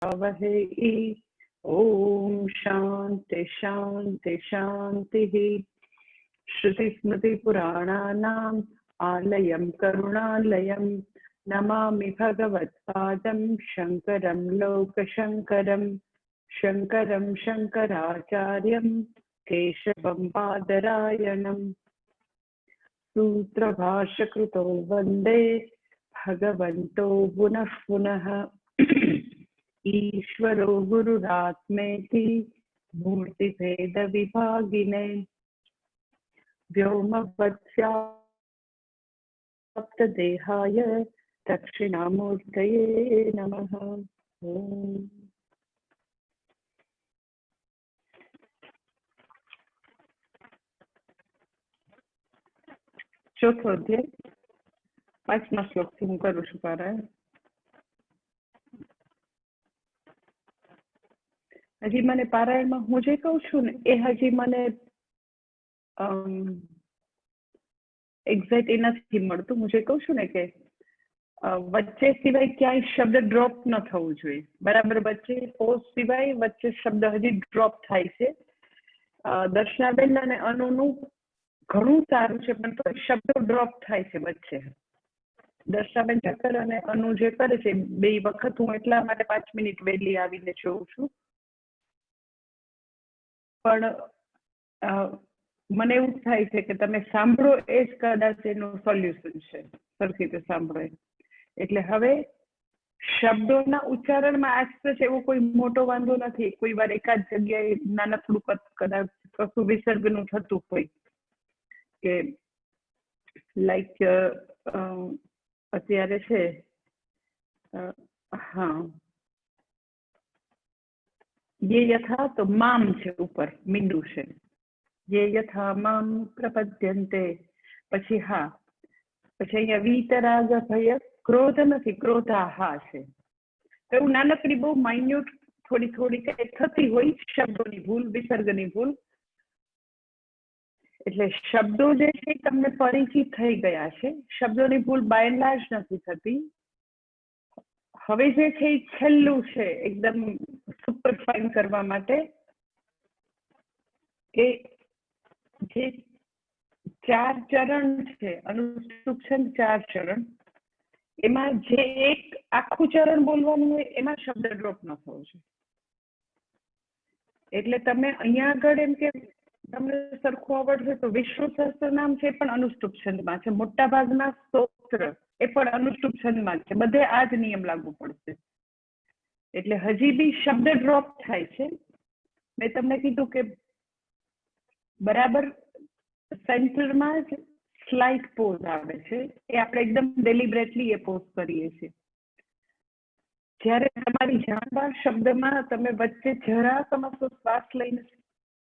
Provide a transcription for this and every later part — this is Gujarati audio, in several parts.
वहे। ओम शांति शांति शांति। श्रुतिस्मृतिपुराणानाम् आलयं करुणालयं नमामि भगवत्पादं शङ्करं लोकशङ्करं। शङ्करं शङ्कराचार्यं केशवं बादरायणं। सूत्रभाष्यकृतो वन्दे भगवन्तो पुनः पुनः। ईश्वरो गुरुरात्मेति मूर्तिभेदविभागिने व्योमवद्व्याप्तदेहाय दक्षिणामूर्तये नमः। ओम। चौथो अध्याय 5 श्लोक થી હું કરું છું પારાયણ। હજી મને પારાયણમાં હું જે કહું છું ને એ હજી મને એક્ઝેક્ટ નથી મળતું। હું જે કહું છું ને કે વચ્ચે સિવાય ક્યાંય શબ્દ ડ્રોપ ન થવું જોઈએ, બરાબર? વચ્ચે પોઝ સિવાય વચ્ચે શબ્દ હજી ડ્રોપ થાય છે। દર્શનાબેન અને અનુનું ઘણું સારું છે, પણ તો શબ્દો ડ્રોપ થાય છે વચ્ચે। દર્શનાબેન ચક્કર અને અનુ જે કરે છે બે વખત હું એટલા માટે 5 મિનિટ વહેલી આવીને જોઉં છું, પણ મને એવું થાય છે કે તમે સાંભળો એ જ કદાચ એનું સોલ્યુશન છે, સરખી રીતે સાંભળો। એટલે હવે શબ્દોના ઉચ્ચારણમાં આસ્તે છે એવો કોઈ મોટો વાંધો નથી। કોઈ વાર એકાદ જગ્યાએ નાનકડું કદાચ કશું વિસર્ગનું થતું હોય કે લાઈક અત્યારે છે હા ये यथा तो माम છે ઉપર મીંડું છે, ये यथा माम प्रपद्यन्ते। પછી હા, પછી અહીંયા વીતરાગ ભય ક્રોધ નથી, ક્રોધાહા છે। એવું નાનકડી બહુ માઇન્યુટ થોડી થોડી કઈ થતી હોય શબ્દોની ભૂલ, વિસર્ગની ભૂલ। એટલે શબ્દો જે છે તમને પરિચિત થઈ ગયા છે, શબ્દોની ભૂલ બાય એન્ડ લાર્જ નથી થતી। હવે જે છે એ છેલ્લું છે એકદમ સુપર ફાઇન કરવા માટે કે જે 4 ચરણ છે, અનુષ્ટુપ છંદ 4 ચરણ, એમાં જે એક આખું ચરણ બોલવાનું હોય એમાં શબ્દ ડ્રોપ ન થવો જોઈએ। એટલે તમે અહીંયા આગળ એમ કે તમને સરખું આવડશે તો વિષ્ણુ સહસ્ત્રનામ છે પણ અનુષ્ટુપ છંદમાં છે, મોટા ભાગના સ્તોત્ર એ પણ અનુષ્ટુપ છંદમાં છે, બધે આ જ નિયમ લાગુ પડશે। એટલે હજી બી શબ્દ ડ્રોપ થાય છે। મેં તમને કીધું કે બરાબર સેન્ટરમાં જ સ્લાઇટ પોઝ આવે છે, એ આપણે એકદમ ડેલિબરેટલી એ પોઝ કરીએ છીએ। જ્યારે તમારી જાણબાર શબ્દમાં તમે વચ્ચે જરા તમારો શ્વાસ લઈને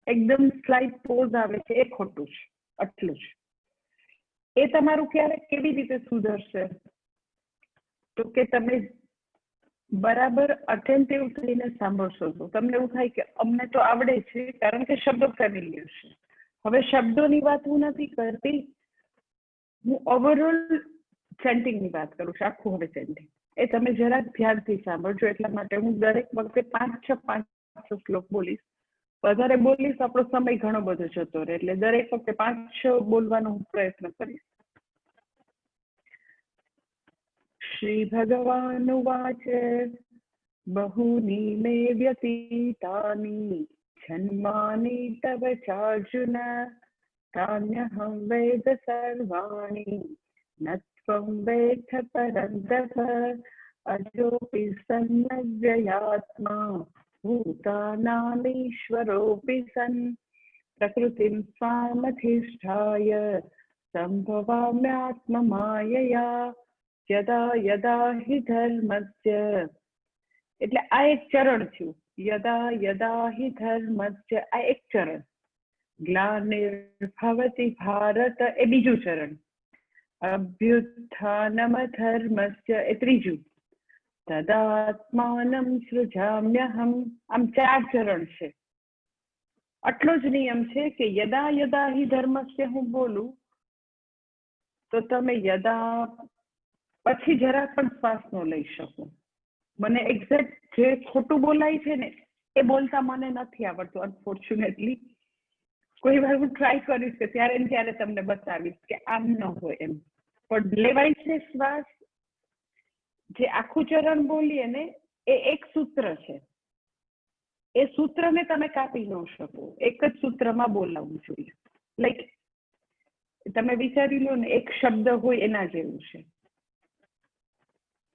એકદમ સ્લાઇટ પોઝ આવે છે, એ ખોટું છે, આટલું જ। એ તમારું ક્યારે કેવી રીતે સુધરશે તો કે તમે બરાબર અટેન્ટિવ થઈને સાંભળશો તો તમને એવું થાય કે અમને તો આવડે છે કારણ કે શબ્દો ફેમિલિયર છે। હવે શબ્દોની વાત હું નથી કરતી, હું ઓવરઓલ ચેન્ટિંગની વાત કરું છું, આખું હવે ચેન્ટિંગ એ તમે જરાક ધ્યાનથી સાંભળજો। એટલા માટે હું દરેક વખતે 5-6 શ્લોક બોલીશ, વધારે બોલીશ આપણો સમય ઘણો બધો જતો રહે, એટલે દરેક વખતે 5-6 બોલવાનો હું પ્રયત્ન કરીશ। श्री भगवानुवाच बहूनि मे व्यतीतानि जन्मानि तव चार्जुन तान्यहं वेद सर्वाणि न त्वं वेत्थ परन्तप अजोऽपि सन्नव्ययात्मा भूतानामीश्वरोऽपि सन् प्रकृतिं स्वामधिष्ठाय सम्भवाम्यात्ममायया यदा यदा हि धर्मस्य। એટલે આ એક ચરણ થયું, યદા યદા હિ ધર્મસ્ય, આ એક ચરણ। ગ્લાનિર્ભવતિ ભારત એ બીજું ચરણ। અભ્યુત્થાનમ ધર્મસ્ય એ ત્રીજું। તદાત્માનમ સૃજામ્યહમ, આમ 4 ચરણ છે। આટલો જ નિયમ છે કે યદા યદા હિ ધર્મસ્ય હું બોલું તો તમે યદા પછી જરા પણ શ્વાસ ન લઈ શકો। મને એક્ઝેક્ટ જે ખોટું બોલાય છે ને એ બોલતા મને નથી આવડતું અનફોર્ચ્યુનેટલી. કોઈ વાર હું ટ્રાય કરીશ કે ત્યારે ને ત્યારે તમને બતાવીશ કે આમ ન હોય એમ. પણ લેવાય છે શ્વાસ, જે આખું ચરણ બોલીએ ને એ એક સૂત્ર છે. એ સૂત્રને તમે કાપી ન શકો, એક જ સૂત્રમાં બોલાવવું જોઈએ. લાઈક તમે વિચારી લો ને, એક શબ્દ હોય એના જેવું છે.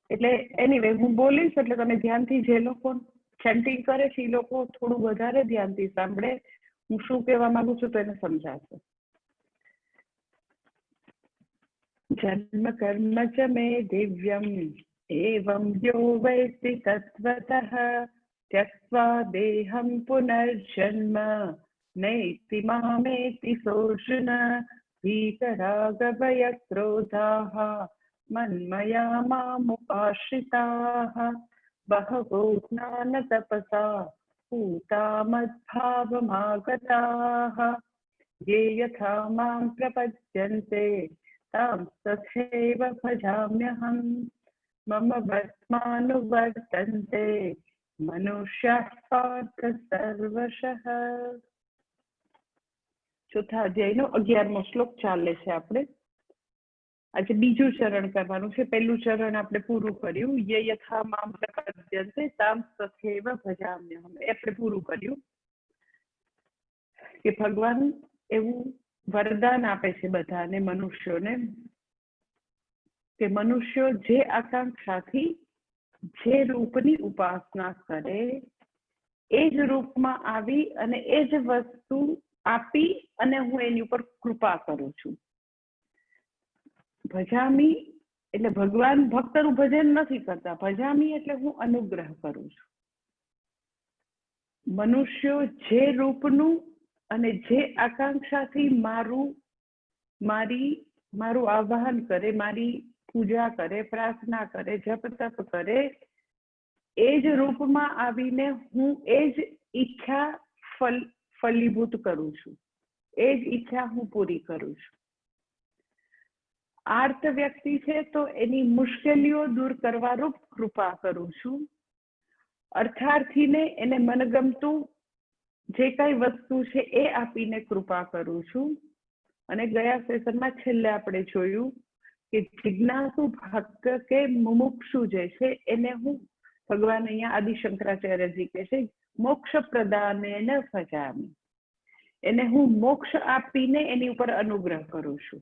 એટલે એનીવે હું બોલીશ એટલે તમે ધ્યાનથી, જે લોકો ચેન્ટિંગ કરે છે એ લોકો થોડું વધારે ધ્યાનથી સાંભળે. હું શું કહેવા માંગુ છું તો એને સમજાશે. જન્મ કર્મ ચ મે દિવ્યમ એવં યો વૈતિ તત્વતઃ त्यक्त्वा देहं पुनर्जन्म नैति मामेति सोऽर्जुन वीतरागभयक्रोधाः मन्मया मामुपाश्रिताः बहवो ज्ञानतपसा पूता मद्भावमागताः ये यथा मां प्रपद्यन्ते तां तथैव भजाम्यहम् मम वर्त्मानुवर्तन्ते મનુષ્યઃ પાર્થ સર્વશઃ. ચોથા અધ્યાયનો 11મો શ્લોક ચાલે છે. આપણે આજે બીજું ચરણ કરવાનું છે. પહેલું ચરણ આપણે પૂરું કર્યું. યે યથા મામ પ્રપદ્યન્તે તામ તથૈવ ભજામ્યહમ, એ આપણે પૂરું કર્યું. કે ભગવાન એવું વરદાન આપે છે બધાને, મનુષ્યોને, કે મનુષ્યો જે આકાંક્ષાથી જે રૂપની ઉપાસના કરે એ જ રૂપમાં આવી અને એ જ વસ્તુ આપી અને હું એની ઉપર કૃપા કરું છું. ભજામી એટલે ભગવાન ભક્તનું ભજન નથી કરતા. ભજામી એટલે હું અનુગ્રહ કરું છું. મનુષ્યો જે રૂપનું અને જે આકાંક્ષાથી મારું આવાહન કરે, મારી પૂજા કરે, પ્રાર્થના કરે, જપ તપ કરે, એ જ રૂપમાં આવીને હું એ જ ઈચ્છા ફલીભૂત કરું છું, એ જ ઈચ્છા હું પૂરી કરું છું. આર્ત વ્યક્તિ છે તો એની મુશ્કેલીઓ દૂર કરવા રૂપ કૃપા કરું છું. અર્થાર્થીને એને મનગમતું જે કઈ વસ્તુ છે એ આપીને કૃપા કરું છું. અને ગયા સેશનમાં છેલ્લે આપણે જોયું કે જિજ્ઞાસુ ભક્ત કે મુમુક્ષુ જે છે એને હું, ભગવાન અહીંયા આદિ શંકરાચાર્યજી કહે છે, મોક્ષ પ્રદાનેન ભજામિ, એને હું મોક્ષ આપીને એની ઉપર અનુગ્રહ કરું છું.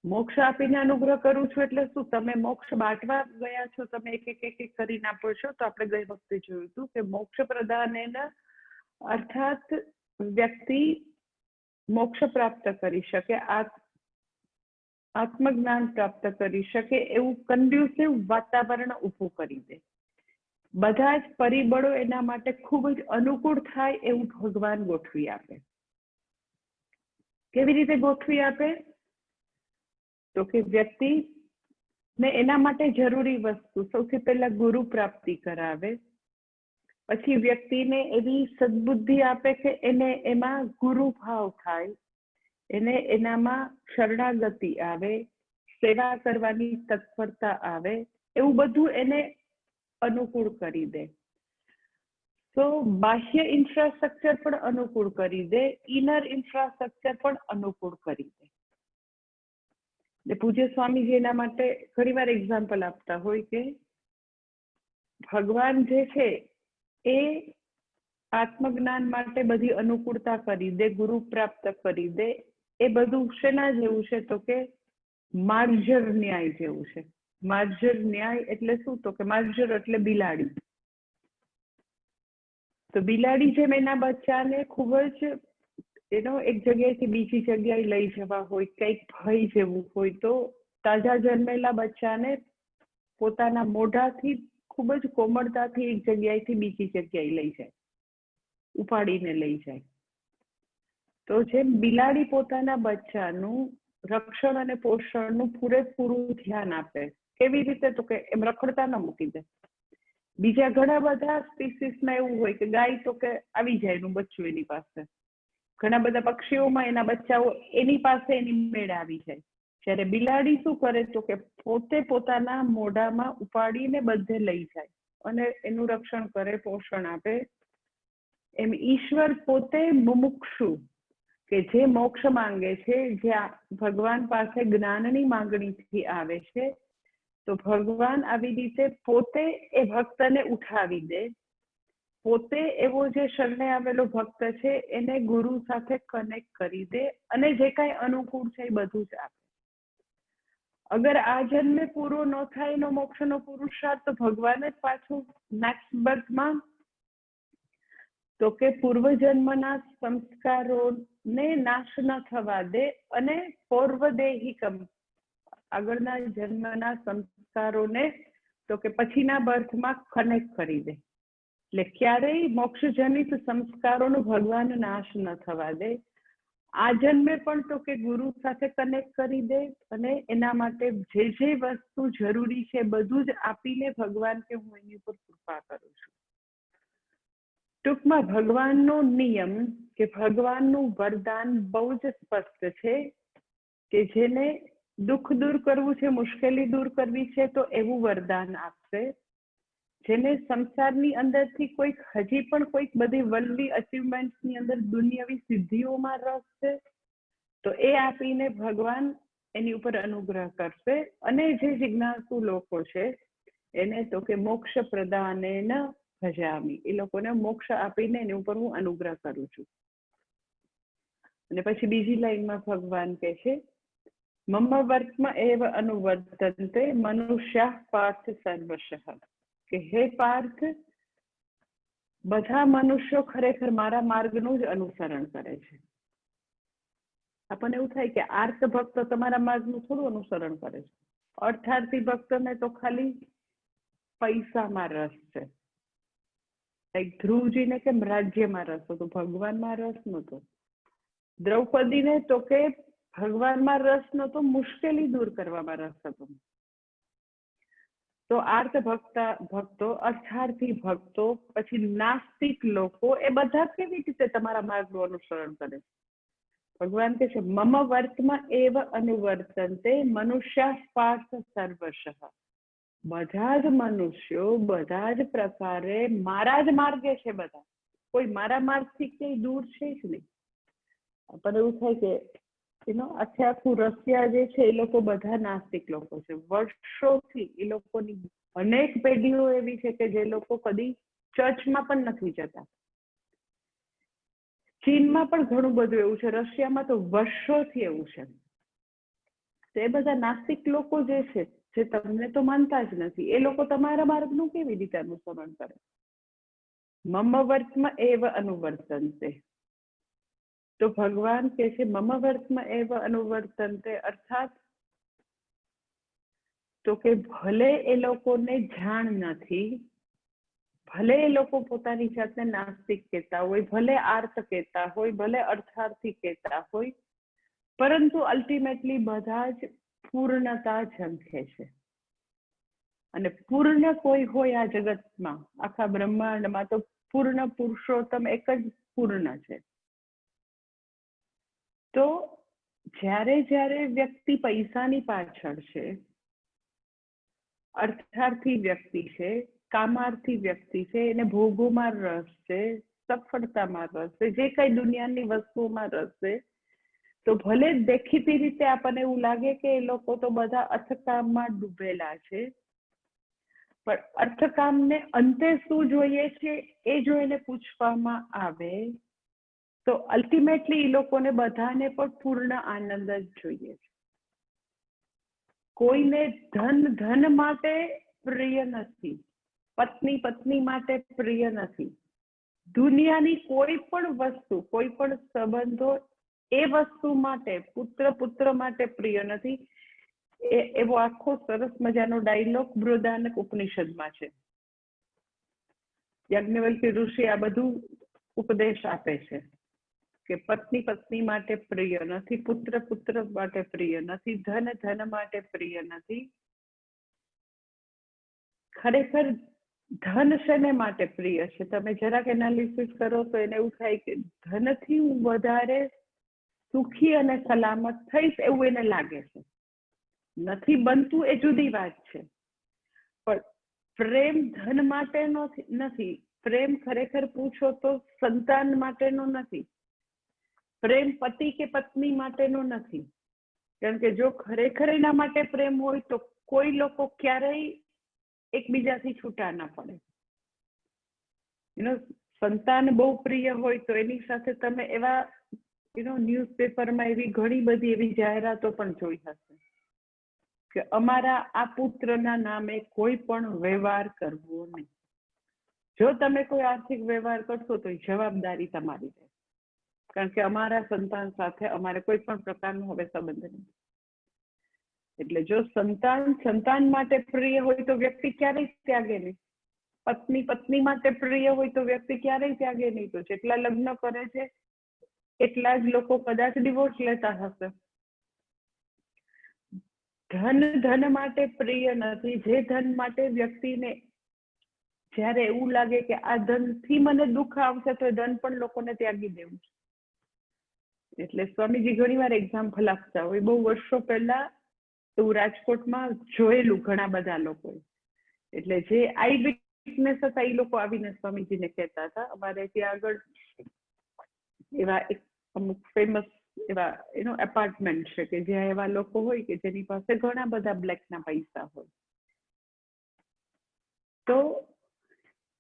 મોક્ષ આપીને અનુગ્રહ કરું છું એટલે શું? તમે મોક્ષ બાંટવા ગયા છો, તમે એક એક કરીને આપો છો. તો આપણે ગઈ વખતે જોયું હતું કે મોક્ષ પ્રદાનેન અર્થાત વ્યક્તિ મોક્ષ પ્રાપ્ત કરી શકે, આત્મજ્ઞાન પ્રાપ્ત કરી શકે એવું કન્ડ્યુસિવ વાતાવરણ ઊભું કરી દે. બધા જ પરિબળો એના માટે ખૂબ જ અનુકૂળ થાય એવું ભગવાન ગોઠવી આપે. કેવી રીતે ગોઠવી આપે? તો કે વ્યક્તિ ને એના માટે જરૂરી વસ્તુ સૌથી પહેલા ગુરુ પ્રાપ્તિ કરાવે, પછી વ્યક્તિને એવી સદબુદ્ધિ આપે કે એને એમાં ગુરુ ભાવ થાય, એને એનામાં શરણાગતિ આવે, સેવા કરવાની તત્પરતા આવે, એવું બધું એને અનુકૂળ કરી દે. તો બાહ્ય ઇન્ફ્રાસ્ટ્રક્ચર પણ અનુકૂળ કરી દે, ઇનર ઇન્ફ્રાસ્ટ્રક્ચર પણ અનુકૂળ કરી દે. પૂજ્ય સ્વામીજી એના માટે ઘણી વાર એક્ઝામ્પલ આપતા હોય કે ભગવાન જે છે એ આત્મજ્ઞાન માટે બધી અનુકૂળતા કરી દે, ગુરુ પ્રાપ્ત કરી દે. એ બધું શેના જેવું છે? તો કે માર્જર ન્યાય જેવું છે. માર્જર ન્યાય એટલે શું? તો કે માર્જર એટલે બિલાડી. તો બિલાડી જેમ એના બચ્ચાને ખૂબ જ એનો એક જગ્યાએથી બીજી જગ્યાએ લઈ જવા હોય, કંઈક ભય જેવું હોય, તો તાજા જન્મેલા બચ્ચાને પોતાના મોઢાથી ખૂબ જ કોમળતાથી એક જગ્યાએથી બીજી જગ્યાએ લઈ જાય, ઉપાડીને લઈ જાય. તો જેમ બિલાડી પોતાના બચ્ચાનું રક્ષણ અને પોષણનું પૂરેપૂરું ધ્યાન આપે. કેવી રીતે? તો કે એમ રખડતા ન મૂકી દે. બીજા ઘણા બધા સ્પીસીસમાં એવું હોય કે ગાય તો કે આવી જાય એનું બચ્ચું એની પાસે. ઘણા બધા પક્ષીઓમાં એના બચ્ચાઓ એની પાસે એની મેળે આવી જાય. જ્યારે બિલાડી શું કરે તો કે પોતે પોતાના મોઢામાં ઉપાડીને બધે લઈ જાય અને એનું રક્ષણ કરે, પોષણ આપે. એમ ઈશ્વર પોતે મુમુક્ષુ કે જે મોક્ષ માંગે છે, જે ભગવાન પાસે જ્ઞાનની માંગણીથી આવે છે, તો ભગવાન આવી રીતે પોતે એ ભક્તને ઉઠાવી દે, પોતે એવો જે શરણે આવેલો ભક્ત છે એને ગુરુ સાથે કનેક્ટ કરી દે અને જે કાંઈ અનુકૂળ છે એ બધું જ આપે. અગર આ જન્મે પૂરો ન થાય એનો મોક્ષનો પુરુષાર્થ, તો ભગવાન જ પાછું નેક્સ્ટ બર્થમાં તો કે પૂર્વજન્મના સંસ્કારોને નાશ ન થવા દે અને પૌર્વદેહિકમ આગળના જન્મના સંસ્કારોને તો કે પછીના બર્થમાં કનેક્ટ કરી દે. એટલે ક્યારેય મોક્ષજનિત સંસ્કારોનો ભગવાન નાશ ન થવા દે. આ જન્મે પણ તો કે ગુરુ સાથે કનેક્ટ કરી દે અને એના માટે જે જે વસ્તુ જરૂરી છે બધું જ આપીને ભગવાન કે હું એની ઉપર કૃપા કરું છું. ટૂંકમાં ભગવાનનો નિયમ કે ભગવાનનું વરદાન બહુ જ સ્પષ્ટ છે કે જેને દુઃખ દૂર કરવું છે, મુશ્કેલી દૂર કરવી છે, તો એવું વરદાન આપશે. જેને સંસારની અંદરથી કોઈક હજી પણ કોઈક બધી વર્લ્ડલી અચીવમેન્ટની અંદર દુનિયાવી સિદ્ધિઓમાં રસ છે, તો એ આપીને ભગવાન એની ઉપર અનુગ્રહ કરશે. અને જે જિજ્ઞાસુ લોકો છે એને તો કે મોક્ષ પ્રદાને ન ભજામી, એ લોકોને મોક્ષ આપીને એની ઉપર હું અનુગ્રહ કરું છું. અને પછી બીજી લાઈનમાં ભગવાન કહે છે, મમ વર્ત્મ એવ અનુવર્તન્તે મનુષ્યાઃ પાર્થ સર્વશઃ, કે હે પાર્થ, બધા મનુષ્યો ખરેખર મારા માર્ગનું જ અનુસરણ કરે છે. આપણને એવું થાય કે આર્ત ભક્ત તમારા માર્ગનું થોડું અનુસરણ કરે છે. અર્થાર્થી ભક્તને તો ખાલી પૈસામાં રસ છે. ધ્રુવજીને કેમ રાજ્યમાં રસ હતો, ભગવાનમાં રસ નહોતો. દ્રૌપદીને તો કે ભગવાનમાં રસ નહોતો, મુશ્કેલી દૂર કરવામાં રસ હતો. તો આર્ત ભક્તો, અર્થાર્થી ભક્તો, પછી નાસ્તિક લોકો, એ બધા કેવી રીતે તમારા માર્ગનું અનુસરણ કરે છે? ભગવાન કહે છે, મમ વર્તમાં એવ અનુવર્તન્તે મનુષ્યાઃ પાર્થ સર્વશઃ, બધા જ મનુષ્યો બધા જ પ્રકારે મારા જ માર્ગે છે. બધા કોઈ મારા માર્ગથી ક્યાંય દૂર છે જ નહીં. પણ એવું થાય કે આખું રશિયા જે છે એ લોકો બધા નાસ્તિક લોકો છે. વર્ષોથી એ લોકોની અનેક પેઢીઓ એવી છે કે જે લોકો કદી ચર્ચમાં પણ નથી જતા. ચીનમાં પણ ઘણું બધું એવું છે, રશિયામાં તો વર્ષોથી એવું છે. તો એ બધા નાસ્તિક લોકો જે છે, જે તમને તો માનતા જ નથી, એ લોકો તમારા માર્ગનું કેવી રીતે અનુસરણ કરે? મમ વર્તમાં એવ અનુવર્તન્તે, તો ભગવાન કહે છે મમ વર્તમાં એવ અનુવર્તન્તે, અર્થાત તો કે ભલે એ લોકોને જાણ નથી, ભલે એ લોકો પોતાની જાતને નાસ્તિક કહેતા હોય, ભલે આર્ત કહેતા હોય, ભલે અર્થાર્થી કહેતા હોય, પરંતુ અલ્ટિમેટલી બધા જ પૂર્ણતા ઝંખે છે. અને પૂર્ણ કોઈ હોય આ જગતમાં, આખા બ્રહ્માંડમાં, તો પૂર્ણ પુરુષોત્તમ એક જ પૂર્ણ છે. તો જ્યારે વ્યક્તિ પૈસાની પાછળ છે, અર્થાર્થી વ્યક્તિ છે, કામાર્થી વ્યક્તિ છે, એને ભોગોમાં રસ છે, સફળતામાં રસ છે, જે કઈ દુનિયાની વસ્તુઓમાં રસ છે, તો ભલે દેખીતી રીતે આપણને એવું લાગે કે એ લોકો તો બધા અર્થકામમાં ડૂબેલા છે, પણ અર્થકામને અંતે શું જોઈએ છે એ જો એને પૂછવામાં આવે તો અલ્ટિમેટલી એ લોકોને બધાને પણ પૂર્ણ આનંદ જ જોઈએ છે. કોઈને ધન માટે પ્રિય નથી, પત્ની માટે પ્રિય નથી, દુનિયાની કોઈ પણ વસ્તુ, કોઈ પણ સંબંધો એ વસ્તુ માટે, પુત્ર માટે પ્રિય નથી. એવો આખો સરસ મજાનો ડાયલોગ બૃહદારણ્યક ઉપનિષદમાં છે. યાજ્ઞવલ્ક્ય ઋષિ આ બધું ઉપદેશ આપે છે કે પત્ની માટે પ્રિય નથી, પુત્ર માટે પ્રિય નથી, ધન માટે પ્રિય નથી. ખરેખર ધન શેને માટે પ્રિય છે? તમે જરાક એનાલિસિસ કરો તો એને એવું થાય કે ધનથી હું વધારે સુખી અને સલામત થઈશ એવું એને લાગે છે. નથી બનતું એ જુદી વાત છે, પણ પ્રેમ ધન માટેનો નથી. પ્રેમ ખરેખર પૂછો તો સંતાન માટેનો નથી. પ્રેમ પતિ કે પત્ની માટેનો નથી. કારણ કે જો ખરેખર એના માટે પ્રેમ હોય તો કોઈ લોકો ક્યારેય એકબીજાથી છૂટા ના પડે. સંતાન બહુ પ્રિય હોય તો એની સાથે તમે એવા ન્યૂઝપેપરમાં એવી ઘણી બધી એવી જાહેરાતો પણ જોઈ હશે કે અમારા આ પુત્રના નામે કોઈ પણ વ્યવહાર કરવો નહીં. જો તમે કોઈ આર્થિક વ્યવહાર કરશો તો એ જવાબદારી તમારી છે, કારણ કે અમારા સંતાન સાથે અમારે કોઈ પણ પ્રકારનો હવે સંબંધ નથી. એટલે જો સંતાન માટે પ્રિય હોય તો વ્યક્તિ ક્યારેય ત્યાગે નહીં. પત્ની પત્ની માટે પ્રિય હોય તો વ્યક્તિ ક્યારેય ત્યાગે નહીં. તો જેટલા લગ્ન કરે છે એટલા જ લોકો કદાચ ડિવોર્સ લેતા હશે. ધન માટે પ્રિય નથી. જે ધન માટે વ્યક્તિને જ્યારે એવું લાગે કે આ ધનથી મને દુઃખ આવશે તો એ ધન પણ લોકોને ત્યાગી દેવું છે. એટલે સ્વામીજી ઘણી વાર એક્ઝામ્પલ આપતા હોય. બહુ વર્ષો પહેલા તો રાજકોટમાં જોયેલું ઘણા બધા લોકોએ. એટલે જે આઈ વિટનેસ હતા એ લોકો આવીને સ્વામીજીને કહેતા હતા, અમારે ત્યાં આગળ એવા અમુક ફેમસ એવા એપાર્ટમેન્ટ છે કે જ્યાં એવા લોકો હોય કે જેની પાસે ઘણા બધા બ્લેકના પૈસા હોય. તો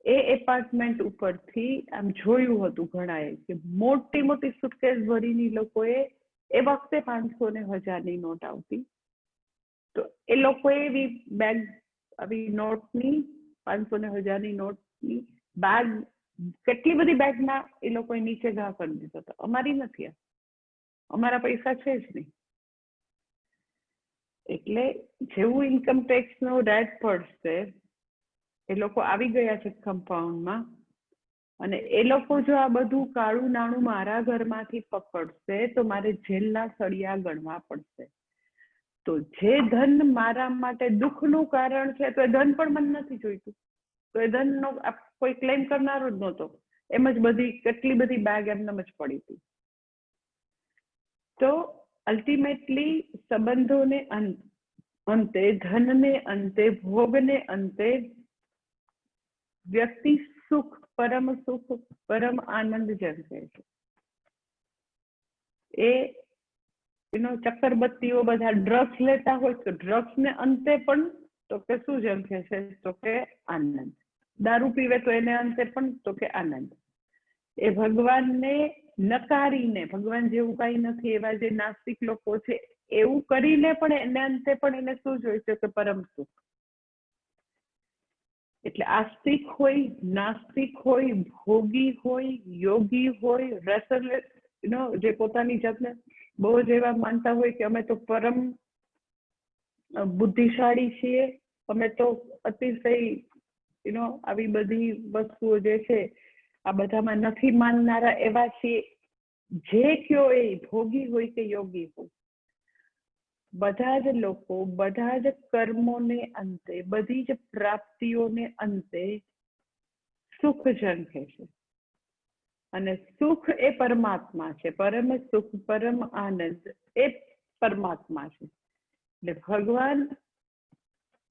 એ એપાર્ટમેન્ટ ઉપરથી આમ જોયું હતું ઘણાએ કે મોટી મોટી સુટકેસ ભરીની લોકોએ એ વખતે 500 ને 1000ની નોટ આવતી. તો એ લોકોએ એવી બેગ આવી નોટની 500 ને 1000ની નોટની બેગ કેટલી બધી બેગના એ લોકોએ નીચે ઘા કરી દીધો હતો. અમારી નથી, અમારા પૈસા છે જ નહીં. એટલે જેવું ઇન્કમ ટેક્સનો રેટ પડશે એ લોકો આવી ગયા છે કમ્પાઉન્ડમાં, અને એ લોકો જો આ બધું કાળું નાણું મારા ઘરમાંથી પકડશે તો મારે જેલના સળિયા ગણવા પડશે. તો જે ધન મારા માટે દુઃખનું કારણ છે તો એ ધન પણ મને નથી જોઈતું. તો એ ધનનો કોઈ ક્લેમ કરનારો જ નહોતો. એમ જ બધી કેટલી બધી બેગ એમને જ પડી હતી. તો અલ્ટિમેટલી સંબંધોને અંતે, ધનને અંતે, ભોગને અંતે વ્યક્તિ સુખ, પરમ આનંદ ઝંખે છે. એ ચક્કરબત્તીઓ બધા ડ્રગ્સ લેતા હોય તો ડ્રગ્સને અંતે પણ તો કે શું ઝંખે છે? તો કે આનંદ. દારૂ પીવે તો એને અંતે પણ તો કે આનંદ. એ ભગવાનને નકારીને, ભગવાન જેવું કઈ નથી એવા જે નાસ્તિક લોકો છે એવું કરીને પણ એને અંતે પણ એને શું જોઈ છે? કે પરમ સુખ. એટલે આસ્તિક હોય, નાસ્તિક હોય, ભોગી હોય, યોગી હોય, રસલ જે પોતાની જાતને બહુ જ એવા માનતા હોય કે અમે તો પરમ બુદ્ધિશાળી છીએ, અમે તો અતિશય આવી બધી વસ્તુઓ જે છે આ બધામાં નથી માનનારા એવા છીએ. જે કયો એ ભોગી હોય કે યોગી હોય, બધા જ લોકો બધા જ કર્મોને અંતે, બધી જ પ્રાપ્તિઓને અંતે સુખ ઝંખે છે. અને સુખ એ પરમાત્મા છે. પરમ સુખ, પરમ આનંદ એ પરમાત્મા છે. એટલે ભગવાન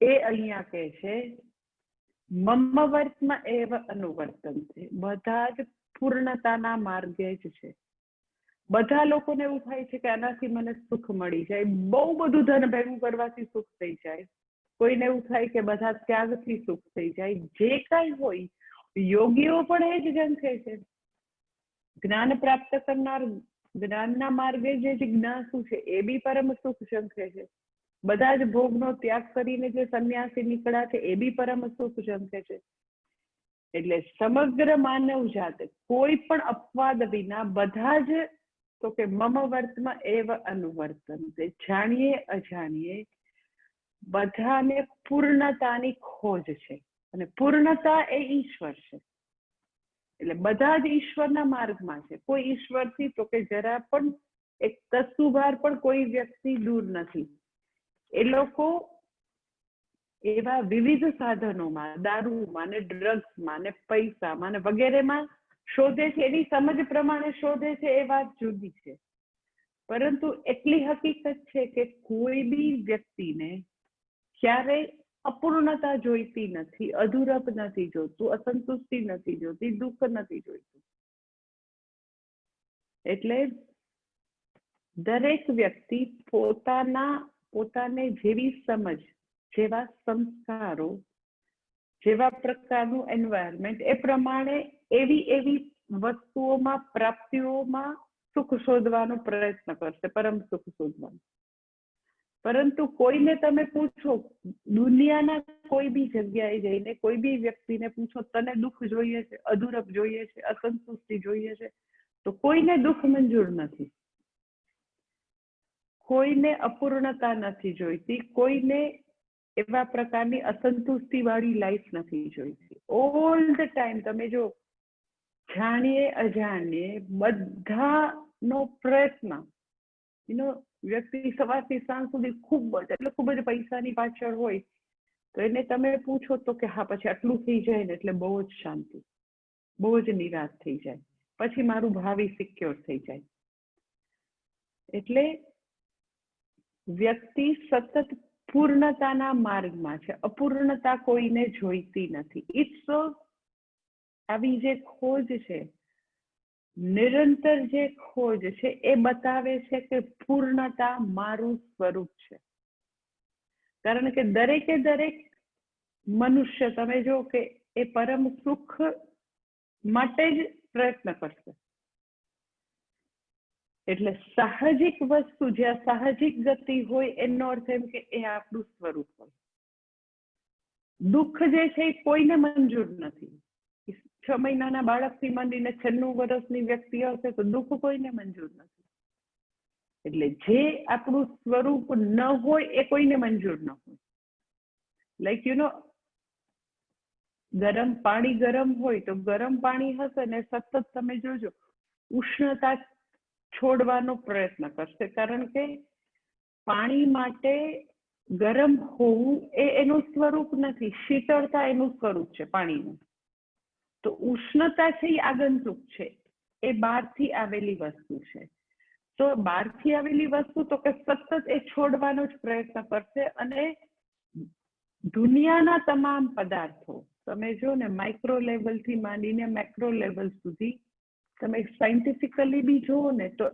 એ અહીંયા કહે છે મમ વર્તમાં એવ અનુવર્તન છે. બધા જ પૂર્ણતાના માર્ગે જ છે. બધા લોકોને એવું થાય છે કે આનાથી મને સુખ મળી જાય, બહુ બધું ધન ભેગું કરવાથી સુખ થઈ જાય. કોઈને એવું થાય કે બધા ત્યાગથી સુખ થઈ જાય. જે કઈ હોય, યોગીઓ પણ એ જ ઝંખે છે. જ્ઞાન પ્રાપ્ત કરનાર, જ્ઞાનના માર્ગે જે જિજ્ઞાસુ છે એ બી પરમ સુખ ઝંખે છે. બધા જ ભોગનો ત્યાગ કરીને જે સંન્યાસી નીકળ્યા છે એ બી પરમ સુખ ઝંખે છે. એટલે સમગ્ર માનવ જાત કોઈ પણ અપવાદ વિના બધા જ તો કે મમ વર્તમાં એવ અનુવર્તન, જાણીએ અજાણીએ બધાને પૂર્ણતાની ખોજ છે. અને પૂર્ણતા એ ઈશ્વર છે. એટલે બધા જ ઈશ્વરના માર્ગમાં છે. કોઈ ઈશ્વરથી તો કે જરા પણ એક તસુભાર પણ કોઈ વ્યક્તિ દૂર નથી. એ લોકો એવા વિવિધ સાધનોમાં, દારૂમાં ને ડ્રગ્સમાં ને પૈસામાં ને વગેરેમાં શોધે છે. એની સમજ પ્રમાણે શોધે છે એ વાત જુદી છે. પરંતુ એટલી હકીકત છે કે કોઈ બી વ્યક્તિને ક્યારેય અપૂર્ણતા જોઈતી નથી, અધૂરપ નથી જોતું, અસંતુષ્ટિ નથી જોતી, દુઃખ નથી જોઈતું. એટલે દરેક વ્યક્તિ પોતાને જેવી સમજ, જેવા સંસ્કારો, જેવા પ્રકારનું એન્વાયરમેન્ટ, એ પ્રમાણે એવી વસ્તુઓમાં, પ્રાપ્તિઓમાં સુખ શોધવાનો પ્રયત્ન કરશે, પરમ સુખ શોધવાનો. પરંતુ કોઈને તમે પૂછો, દુનિયાના કોઈ બી જગ્યાએ જઈને કોઈ બી વ્યક્તિને પૂછો, તને દુઃખ જોઈએ છે, અધૂરપ જોઈએ છે, અસંતુષ્ટિ જોઈએ છે, તો કોઈને દુઃખ મંજૂર નથી, કોઈને અપૂર્ણતા નથી જોઈતી, કોઈને એવા પ્રકારની અસંતુષ્ટિ વાળી લાઈફ નથી જોઈતી. ઓલ ધ ટાઈમ તમે જો જાણીએ અજાણીએ બધાનો પ્રયત્ન, વ્યક્તિ સવારથી સાંજ સુધી ખૂબ જ પૈસાની પાછળ હોય, તો એને તમે પૂછો તો કે હા, પછી આટલું થઈ જાય ને એટલે બહુ જ શાંતિ, બહુ જ નિરાશ થઈ જાય, પછી મારું ભાવિ સિક્યોર થઈ જાય. એટલે વ્યક્તિ સતત પૂર્ણતાના માર્ગમાં છે, અપૂર્ણતા કોઈને જોઈતી નથી. ઇટ્સ આવી જે ખોજ છે, નિરંતર જે ખોજ છે, એ બતાવે છે કે પૂર્ણતા મારું સ્વરૂપ છે. કારણ કે દરેક મનુષ્ય તમે જો કે એ પરમ સુખ માટે જ પ્રયત્ન કરશે. એટલે સાહજિક વસ્તુ, જ્યાં સાહજિક ગતિ હોય, એનો અર્થ એમ કે એ આપણું સ્વરૂપ હોય. દુઃખ જે છે એ કોઈને મંજૂર નથી. 6 મહિનાના બાળકથી માંડીને 96 વર્ષની વ્યક્તિ હશે તો દુઃખ કોઈને મંજૂર નથી. એટલે જે આપણું સ્વરૂપ ન હોય એ કોઈને મંજૂર ન હોય. લાઈક ગરમ પાણી ગરમ હોય તો ગરમ પાણી હશે ને સતત તમે જોજો ઉષ્ણતા છોડવાનો પ્રયત્ન કરશે, કારણ કે પાણી માટે ગરમ હોવું એ એનું સ્વરૂપ નથી, શીતળતા એનું સ્વરૂપ છે પાણીનું. તો ઉષ્ણતા છે એ આગંતુક છે, એ બહારથી આવેલી વસ્તુ છે. તો બહારથી આવેલી વસ્તુ તો કે સતત એ છોડવાનો જ પ્રયત્ન કરશે. અને દુનિયાના તમામ પદાર્થો તમે જો ને, માઇક્રો લેવલથી માંડીને મેક્રો લેવલ સુધી તમે સાયન્ટિફિકલી બી જુઓ ને, તો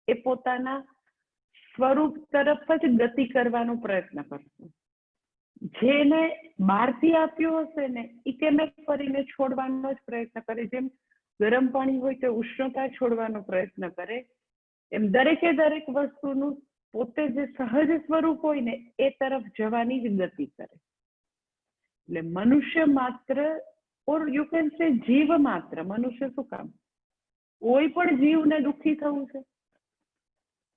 એ પોતાના સ્વરૂપ તરફ જ ગતિ કરવાનો પ્રયત્ન કરશે. જેને બહારથી આપ્યું હશે ને એ કેમેક કરીને છોડવાનો જ પ્રયત્ન કરે. જેમ ગરમ પાણી હોય તો ઉષ્ણતા છોડવાનો પ્રયત્ન કરે, એમ દરેક વસ્તુનું પોતે જે સહજ સ્વરૂપ હોય ને એ તરફ જવાની જ ગતિ કરે. એટલે મનુષ્ય માત્ર, ઓર યુ કેન સે જીવ માત્ર, મનુષ્ય શું કામ, કોઈ પણ જીવને દુઃખી થવું છે?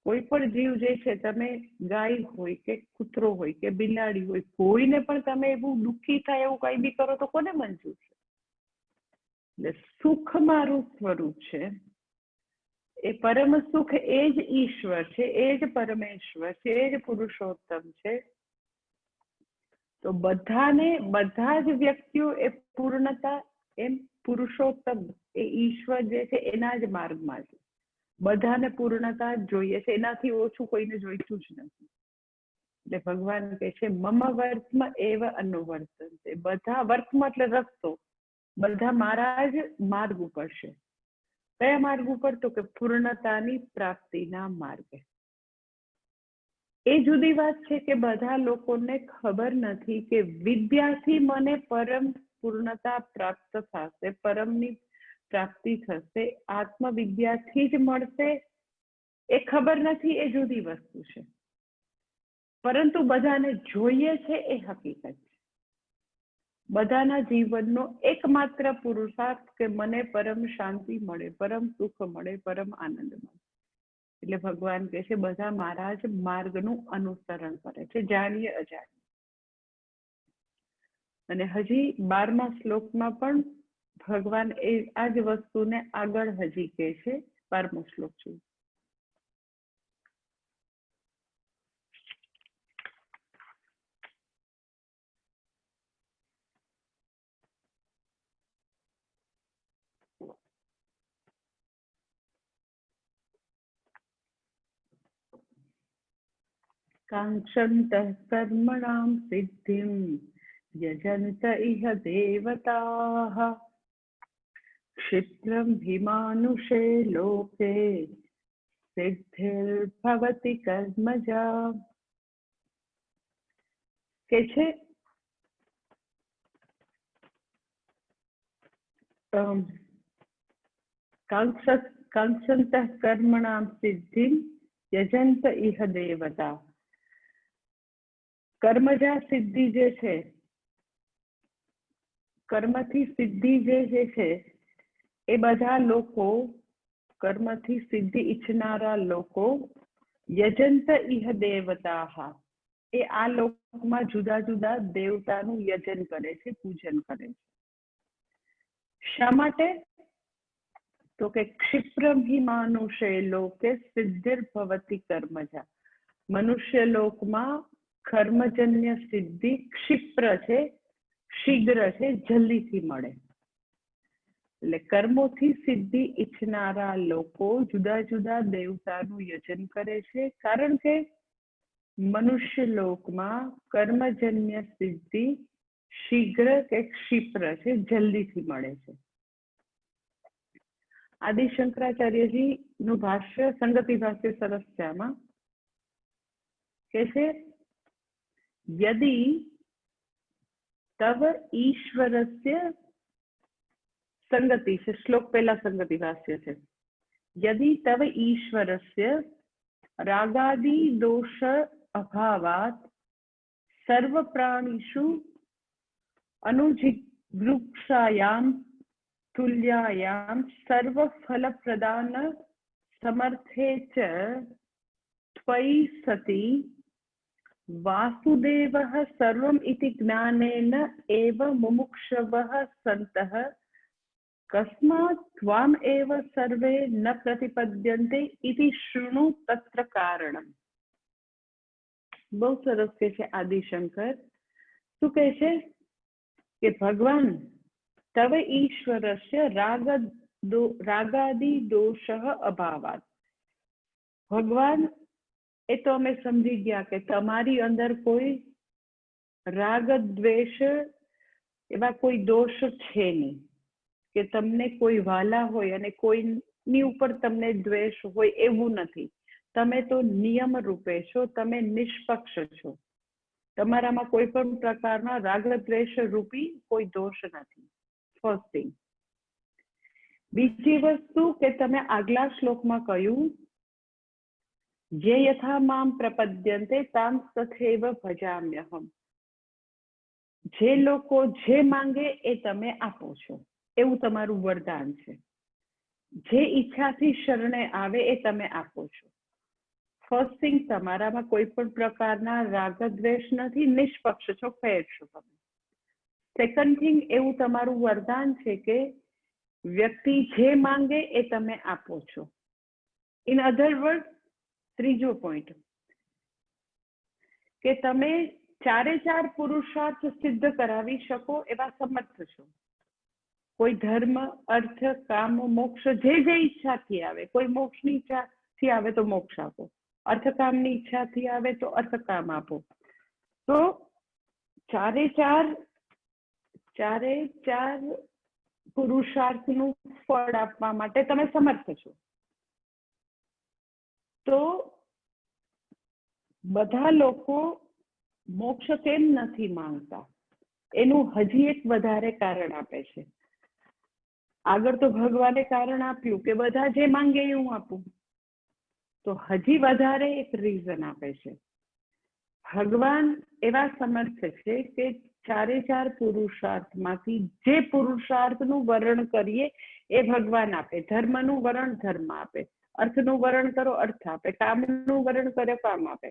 કોઈ પણ જીવ જે છે, તમે ગાય હોય કે કૂતરો હોય કે બિલાડી હોય, કોઈને પણ તમે એવું દુઃખી થાય એવું કઈ બી કરો તો કોને મંજૂર છે? એટલે સુખ મારું સ્વરૂપ છે, એ પરમ સુખ એ જ ઈશ્વર છે, એ જ પરમેશ્વર છે, એ જ પુરુષોત્તમ છે. તો બધા જ વ્યક્તિઓ એ પૂર્ણતા, એમ પુરુષોત્તમ એ ઈશ્વર જે છે એના જ માર્ગમાં છે. બધાને પૂર્ણતા જોઈએ છે, એનાથી ઓછું કોઈને જોઈતું જ નથી. એટલે ભગવાન કહે છે મમ વર્ત્મ એવ અનુવર્તન્તે, બધા વર્ત્મ એટલે રસ્તો, બધા મારા જ માર્ગ ઉપર છે. કયા માર્ગ ઉપર? તો કે પૂર્ણતાની પ્રાપ્તિના માર્ગે. એ જુદી વાત છે કે બધા લોકોને ખબર નથી કે વિદ્યાથી મને પરમ પૂર્ણતા પ્રાપ્ત થશે, પરમની પ્રાપ્તિ થશે, આત્મવિદ્યાથી જ મળશે, એ ખબર નથી, એ જુદી વસ્તુ છે. પરંતુ બધાને જોઈએ છે એ હકીકત છે. બધાના જીવનનો એકમાત્ર પુરુષાર્થ કે મને પરમ શાંતિ મળે, પરમ સુખ મળે, પરમ આનંદ મળે. એટલે ભગવાન કહે છે બધા મારા જ માર્ગનું અનુસરણ કરે છે, જાણીએ અજાણીએ. અને હજી 12મા શ્લોકમાં પણ ભગવાન આ જ વસ્તુને આગળ હજી કહે છે. 12મો શ્લોક છે. काङ्क्षन्तः कर्मणां सिद्धिं यजन्त इह देवताः क्षिप्रं हि मानुषे लोके सिद्धिर्भवति कर्मजा। કે છે કાંક્ષन्तः કર્મણાં સિદ્ધિં યજન્ત ઇહ દેવતા। કર્મજા સિદ્ધિ જે છે, કર્મથી સિદ્ધિ જે છે એ બધા લોકો, કર્મથી સિદ્ધિ ઈચ્છનારા લોકો યજન્ત ઇહ દેવતાઃ, એ આ લોકમાં જુદા જુદા દેવતાનું યજન કરે છે, પૂજન કરે છે। શા માટે? તો કે ક્ષિપ્રમ હિ માનુષે લોકે સિદ્ધિર્ભવતિ કર્મજા। મનુષ્ય લોકમાં કર્મજન્ય સિદ્ધિ ક્ષિપ્ર છે, શીઘ્ર છે, જલ્દીથી મળે। એટલે કર્મોથી સિદ્ધિ ઈચ્છનારા લોકો જુદા જુદા દેવતાનું યજન કરે છે, કારણ કે મનુષ્ય લોકમાં કર્મજન્ય સિદ્ધિ શીઘ્ર કે ક્ષિપ્ર છે, જલ્દીથી મળે છે। આદિ શંકરાચાર્યજી નું ભાષ્ય સંગતિ ભાષ્ય સરસ છે આમાં, કે છે યદિ તવ ઈશ્વરસ્ય સંગતિ છે, શ્લોક પહેલા સંગતિ ભાષ્ય છે। यदि तव ईश्वरस्य रागादि दोष अभावात् सर्व प्राणिषु अनुजिगृक्षायां तुल्यायां सर्व फल प्रदान समर्थे च त्वयि सति वासुदेवः सर्वम् इति ज्ञानेन एव मुमुक्षवः सन्तः कस्मात् त्वाम् एव सर्वे न प्रतिपद्यन्ते इति शृणु तत्र कारणम्। बहुत सरस के छे आदिशंकर। શું કહે છે કે ભગવાન તવ ઈશ્વરસ્ય રાગાદિ દોષઃ અભાવાત, ભગવાન એ તો અમે સમજી ગયા કે તમારી અંદર કોઈ રાગ દ્વેષ એવા કોઈ દોષ છે નહીં, કે તમને કોઈ વાલા હોય અને કોઈની ઉપર તમને દ્વેષ હોય એવું નથી। તમે તો નિયમ રૂપે છો, તમે નિષ્પક્ષ છો, તમારામાં કોઈ પણ પ્રકારના રાગ દ્વેષ રૂપી કોઈ દોષ નથી। First thing. બીજી વસ્તુ કે તમે આગલા શ્લોકમાં કહ્યું જે યથા મામ પ્રપદ્યન્તે તામ તથૈવ ભજામ્યહમ, જે લોકો જે માંગે એ તમે આપો છો, એવું તમારું વરદાન છે। જે ઈચ્છાથી શરણે આવે એ તમે આપો છો। ફર્સ્ટ થિંગ, તમારામાં કોઈ પણ પ્રકારના રાગ દ્વેષ નથી, નિષ્પક્ષ છો, ફેર છો તમે। સેકન્ડ થિંગ, એવું તમારું વરદાન છે કે વ્યક્તિ જે માંગે એ તમે આપો છો। ઇન અધર વર્ડ, ત્રીજો પોઈન્ટ કે તમે ચારે ચાર પુરુષાર્થ સિદ્ધ કરાવી શકો એવા સમર્થ છો। કોઈ ધર્મ, અર્થ, કામ, મોક્ષ જે ઈચ્છાથી આવે, કોઈ મોક્ષની ઈચ્છાથી આવે તો મોક્ષ આપો, અર્થકામની ઈચ્છાથી આવે તો અર્થકામ આપો। તો ચારે ચાર પુરુષાર્થનું ફળ આપવા માટે તમે સમર્થ છો। તો બધા લોકો મોક્ષ કેમ નથી માંગતા એનું હજી એક વધારે કારણ આપે છે। આગળ તો ભગવાને કારણ આપ્યું કે બધા જે માંગે એ હું આપું, તો હજી વધારે એક રીઝન આપે છે। ભગવાન એવા સમર્થ છે કે ચારે ચાર પુરુષાર્થમાંથી જે પુરુષાર્થનું વર્ણન કરીએ એ ભગવાન આપે। ધર્મનું વર્ણન ધર્મ આપે, અર્થનું વર્ણન કરો અર્થ આપે, કામનું વર્ણન કરે કામ આપે।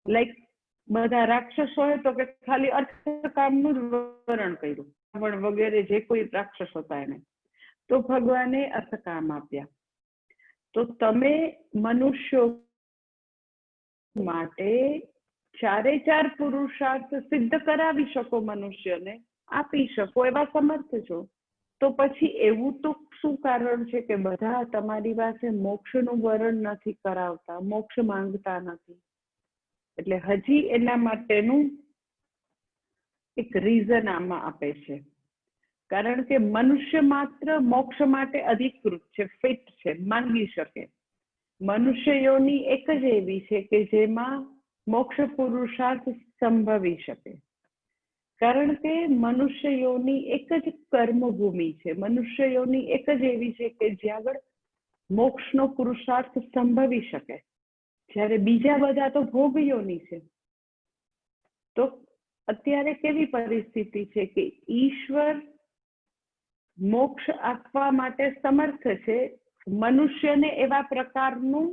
લાઈક બધા રાક્ષસ હોય તો કે ખાલી અર્થ કામનું જ વર્ણન કર્યું, પણ વગેરે જે કોઈ રાક્ષસ હતા એને, તો ભગવાને અર્થકામ આપ્યા। તો તમે મનુષ્યો માટે ચારે ચાર પુરુષાર્થ સિદ્ધ કરાવી શકો, મનુષ્યને આપી શકો એવા સમર્થ છો। તો પછી એવું તો શું કારણ છે કે બધા તમારી પાસે મોક્ષનું વર્ણન નથી કરાવતા, મોક્ષ માંગતા નથી? એટલે હજી એના માટેનું એક રીઝન આમાં આપે છે, કારણ કે મનુષ્ય માત્ર મોક્ષ માટે અધિકૃત છે, ફિટ છે, માંગી શકે. મનુષ્ય યોની એક જ એવી છે કે જેમાં મોક્ષ પુરુષાર્થ સંભવી શકે, કારણ કે મનુષ્ય યોની એક જ કર્મભૂમિ છે. મનુષ્ય યોની એક જ એવી છે કે જ્યાં આગળ મોક્ષનો પુરુષાર્થ સંભવી શકે, જ્યારે બીજા બધા તો ભોગ યોની છે. તો અત્યારે કેવી પરિસ્થિતિ છે કે ઈશ્વર મોક્ષ આપવા માટે સમર્થ છે, મનુષ્યને એવા પ્રકારનું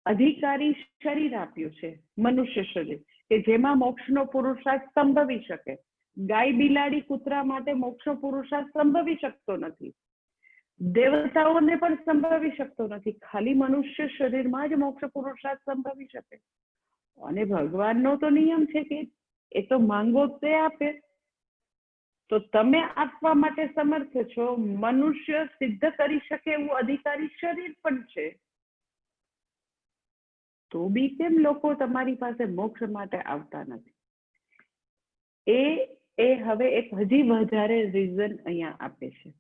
અધિકારી શરીર આપ્યું છે, મનુષ્ય શરીર, કે જેમાં મોક્ષનો પુરુષાર્થ સંભવી શકે. ગાય બિલાડી કૂતરા માટે મોક્ષનો પુરુષાર્થ સંભવી શકતો નથી, દેવતાઓને પણ સંભવી શકતો નથી, ખાલી મનુષ્ય શરીરમાં જ મોક્ષ પુરુષાર્થ સંભવી શકે. અને ભગવાનનો તો નિયમ છે કે એ તો માંગો તે આપે. તો તમે આપવા માટે સમર્થ છો, મનુષ્ય સિદ્ધ કરી શકે એવું અધિકારી શરીર પણ છે, તો બી કેમ લોકો તમારી પાસે મોક્ષ માટે આવતા નથી? એ હવે એક હજી વધારે રીઝન અહીંયા આપે છે.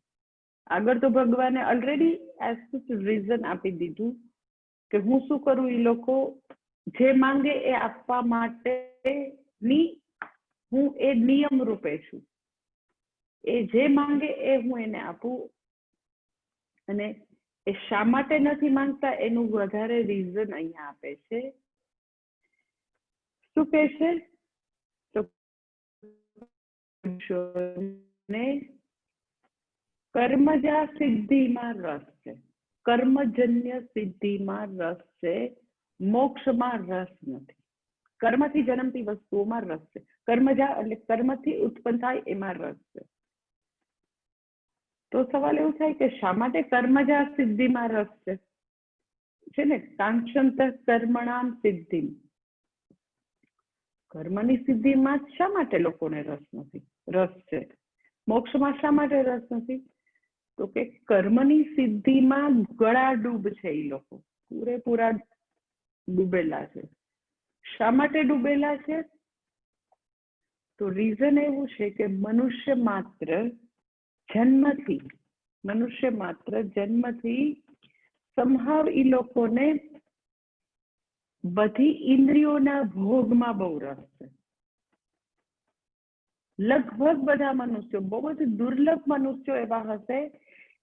આગળ તો ભગવાને ઓલરેડી એઝ રીઝન આપી દીધું કે હું શું કરું, એ લોકો જે માંગે એ આપવા માટેની હું એ નિયમ રૂપે છું. એ જે માંગે એ હું એને આપું. અને એ શા માટે નથી માંગતા એનું વધારે રીઝન અહીંયા આપે છે. શું કહે છે? તો કર્મજા સિદ્ધિમાં રસ છે, કર્મજન્ય સિદ્ધિમાં રસ છે, મોક્ષમાં રસ નથી. કર્મથી જન્મતી વસ્તુઓમાં રસ છે. કર્મજા એટલે કર્મથી ઉત્પન્ન થાય એમાં રસ છે. તો સવાલ એવું થાય કે શા માટે કર્મજા સિદ્ધિમાં રસ છે ને? કાંક્ષંત કર્મણામ સિદ્ધિ, કર્મની સિદ્ધિમાં શા માટે લોકોને રસ નથી? રસ છે. મોક્ષમાં શા માટે રસ નથી? તો કે કર્મની સિદ્ધિમાં ગળાડૂબ છે. એ લોકો પૂરેપૂરા ડૂબેલા છે. શા માટે ડૂબેલા છે? તો રીઝન એવું છે કે મનુષ્ય માત્ર જન્મથી સમહાવ ઈ લોકોને બધી ઇન્દ્રિયોના ભોગમાં બહુ રસ છે. લગભગ બધા મનુષ્યો, બહુ જ દુર્લભ મનુષ્યો એવા હશે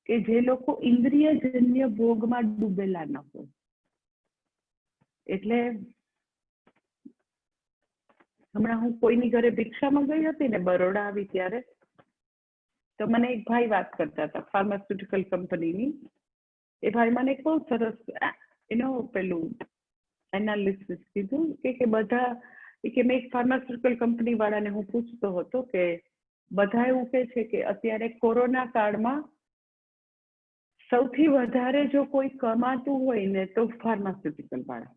કે જે લોકો ઇન્દ્રિયજન્ય ભોગમાં ડૂબેલા ન હોય. એટલે હમણાં હું કોઈની ઘરે ભિક્ષામાં ગઈ હતી ને, બરોડા આવી ત્યારે, તો મને એક ભાઈ વાત કરતા હતા ફાર્માસ્યુટિકલ કંપનીની. એ ભાઈ મને એક બહુ સરસ પેલું એનાલિસિસ કીધું કે બધા કે મેં એક ફાર્માસ્યુટિકલ કંપની વાળાને હું પૂછતો હતો કે બધા એવું કહે છે કે અત્યારે કોરોના કાળમાં સૌથી વધારે જો કોઈ કમાતું હોય ને તો ફાર્માસ્યુટિકલ વાળા.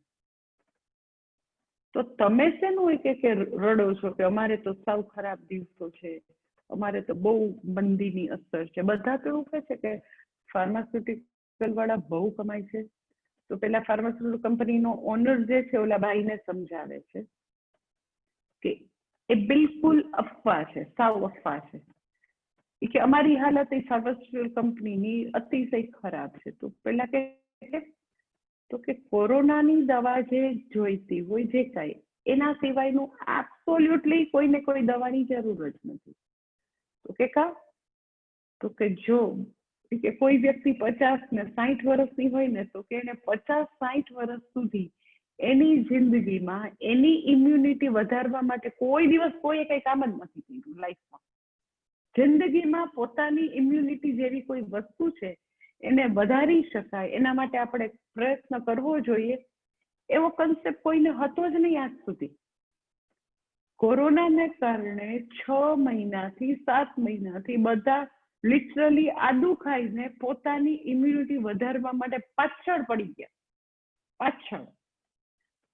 તો તમે શેનું હોય કે રડો છો કે અમારે તો સાવ ખરાબ દિવસો છે, અમારે તો બહુ મંદીની અસર છે? બધા તો એવું કહે છે કે ફાર્માસ્યુટિકલ વાળા બહુ કમાય છે. તો પેલા ફાર્માસ્યુટિકલ કંપનીનો ઓનર જે છે ઓલા ભાઈને સમજાવે છે કે એ બિલકુલ અફવા છે, સાવ અફવા છે. કે અમારી હાલત એ ફાર્માસ્યુટિકલ કંપનીની અતિશય ખરાબ છે. તો પેલા કે કોરોનાની દવા જે જોઈતી હોય, જે કાંઈ એના સિવાયનું એબ્સોલ્યુટલી કોઈને કોઈ દવાની જરૂર જ નથી. તો કે જો કે કોઈ વ્યક્તિ 50 ને 60 વર્ષની હોય ને, તો કે એને 50-60 વર્ષ સુધી એની જિંદગીમાં એની ઇમ્યુનિટી વધારવા માટે કોઈ દિવસ કોઈ કંઈ કામ જ નથી કર્યું લાઈફમાં. જિંદગીમાં પોતાની ઇમ્યુનિટી જેવી કોઈ વસ્તુ છે એને વધારી શકાય, એના માટે આપણે પ્રયત્ન કરવો જોઈએ, એવો કન્સેપ્ટ કોઈને હતો જ નહીં આજ સુધી. કોરોનાને કારણે 6 મહિનાથી 7 મહિનાથી બધા લિટરલી આદુ ખાઈને પોતાની ઇમ્યુનિટી વધારવા માટે પાછળ પડી ગયા.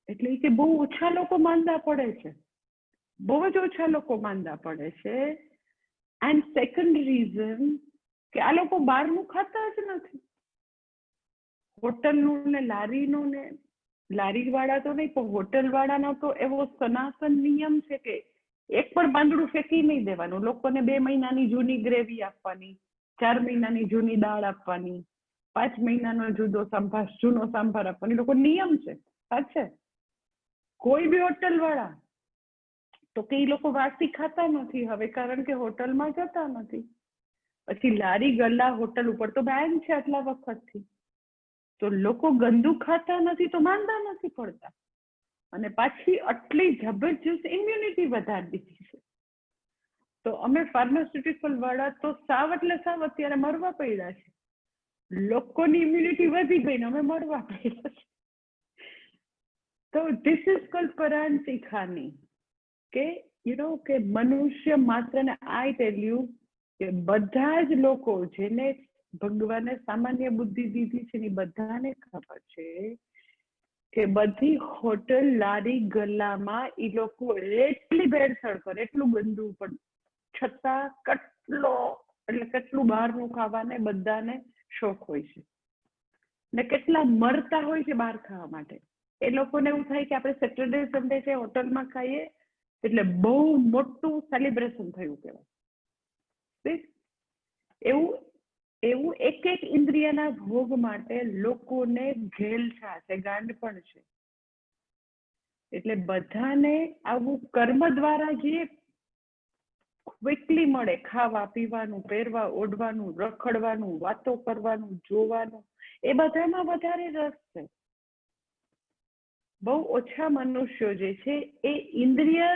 એટલે કે બહુ ઓછા લોકો માંદા પડે છે, બહુ જ ઓછા લોકો માંદા પડે છે. એન્ડ સેકન્ડ રીઝન કે આ લોકો બહારનું ખાતા જ નથી. હોટલનું ને લારીનું ને લારી વાળા તો નહીં, પણ હોટલ વાળાનો તો એવો સનાતન નિયમ છે કે એક પણ પાંદડું ફેંકી નહીં દેવાનું. લોકોને 2 મહિનાની જૂની ગ્રેવી આપવાની, 4 મહિનાની જૂની દાળ આપવાની, 5 મહિનાનો જૂનો સંભાર આપવાનો. લોકો નિયમ છે સાચે. કોઈ બી હોટલ વાળા તો કે એ લોકો વાસી ખાતા નથી હવે, કારણ કે હોટલમાં જતા નથી. પછી લારી ગલ્લા હોટલ ઉપર તો બેન છે આટલા વખતથી. તો લોકો ગંદુ ખાતા નથી તો માંદા નથી પડતા. અને પાછી આટલી જબરજસ્ત ઇમ્યુનિટી વધારી દીધી છે. તો અમે ફાર્માસ્યુટિકલ વાળા તો સાવ એટલે સાવ અત્યારે મરવા પડ્યા છે. લોકોની ઇમ્યુનિટી વધી ગઈ ને અમે મરવા પડ્યા છે. તો ધીસ ઇઝ કોલ્ડ પરાંતી ખાની, કે કે મનુષ્ય માત્ર ને આઈ ટેલ યુ કે બધા જ લોકો જેને ભગવાને સામાન્ય બુદ્ધિ દીધી છે ને બધાને ખબર છે કે બધી હોટલ લારી ગલ્લામાં એ લોકો એટલી ભેળસેળ કરે, એટલું ગંદુ, પણ છતાં કેટલું બહારનું ખાવાને બધાને શોખ હોય છે ને કેટલા મરતા હોય છે બહાર ખાવા માટે. એ લોકોને એવું થાય કે આપણે સેટરડે સન્ડે છે હોટલમાં ખાઈએ એટલે બહુ મોટું સેલિબ્રેશન થયું કહેવાય. એવું એક એક ઇન્દ્રિયના ભોગ માટે લોકોને ઘેલછા છે, ગાંડ પણ છે. એટલે બધાને આવું કર્મ દ્વારા જે ક્વિકલી મળે, ખાવા પીવાનું, પહેરવા ઓઢવાનું, રખડવાનું, વાતો કરવાનું, જોવાનું, એ બધામાં વધારે રસ છે. બહુ ઓછા મનુષ્યો જે છે એ ઇન્દ્રિય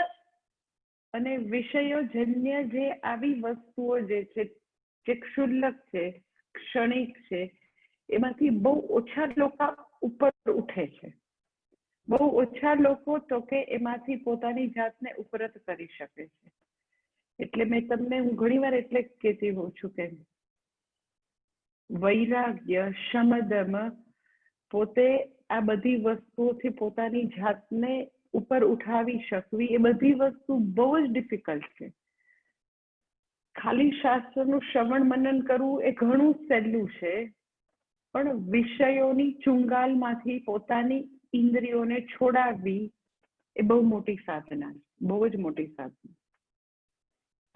અને વિષયોજન્ય જે આવી વસ્તુઓ જે છે, જે ક્ષુલ્લક છે, ક્ષણિક છે, એમાંથી બહુ ઓછા લોકો ઉપર ઉઠે છે. બહુ ઓછા લોકો તો કે એમાંથી પોતાની જાતને ઉપરત કરી શકે છે. એટલે મેં તમને હું ઘણી વાર એટલે જ કહેતી હોઉં છું કે વૈરાગ્ય, શમદમ, પોતે આ બધી વસ્તુઓથી પોતાની જાતને ઉપર ઉઠાવી શકવી, એ બધી વસ્તુ બહુ જ ડિફિકલ્ટ છે. ખાલી શાસ્ત્રનું શ્રવણ મનન કરવું એ ઘણું સહેલું છે, પણ વિષયોની ચુંગાલમાંથી પોતાની ઇન્દ્રિયોને છોડાવવી એ બહુ મોટી સાધના છે, બહુ જ મોટી સાધના.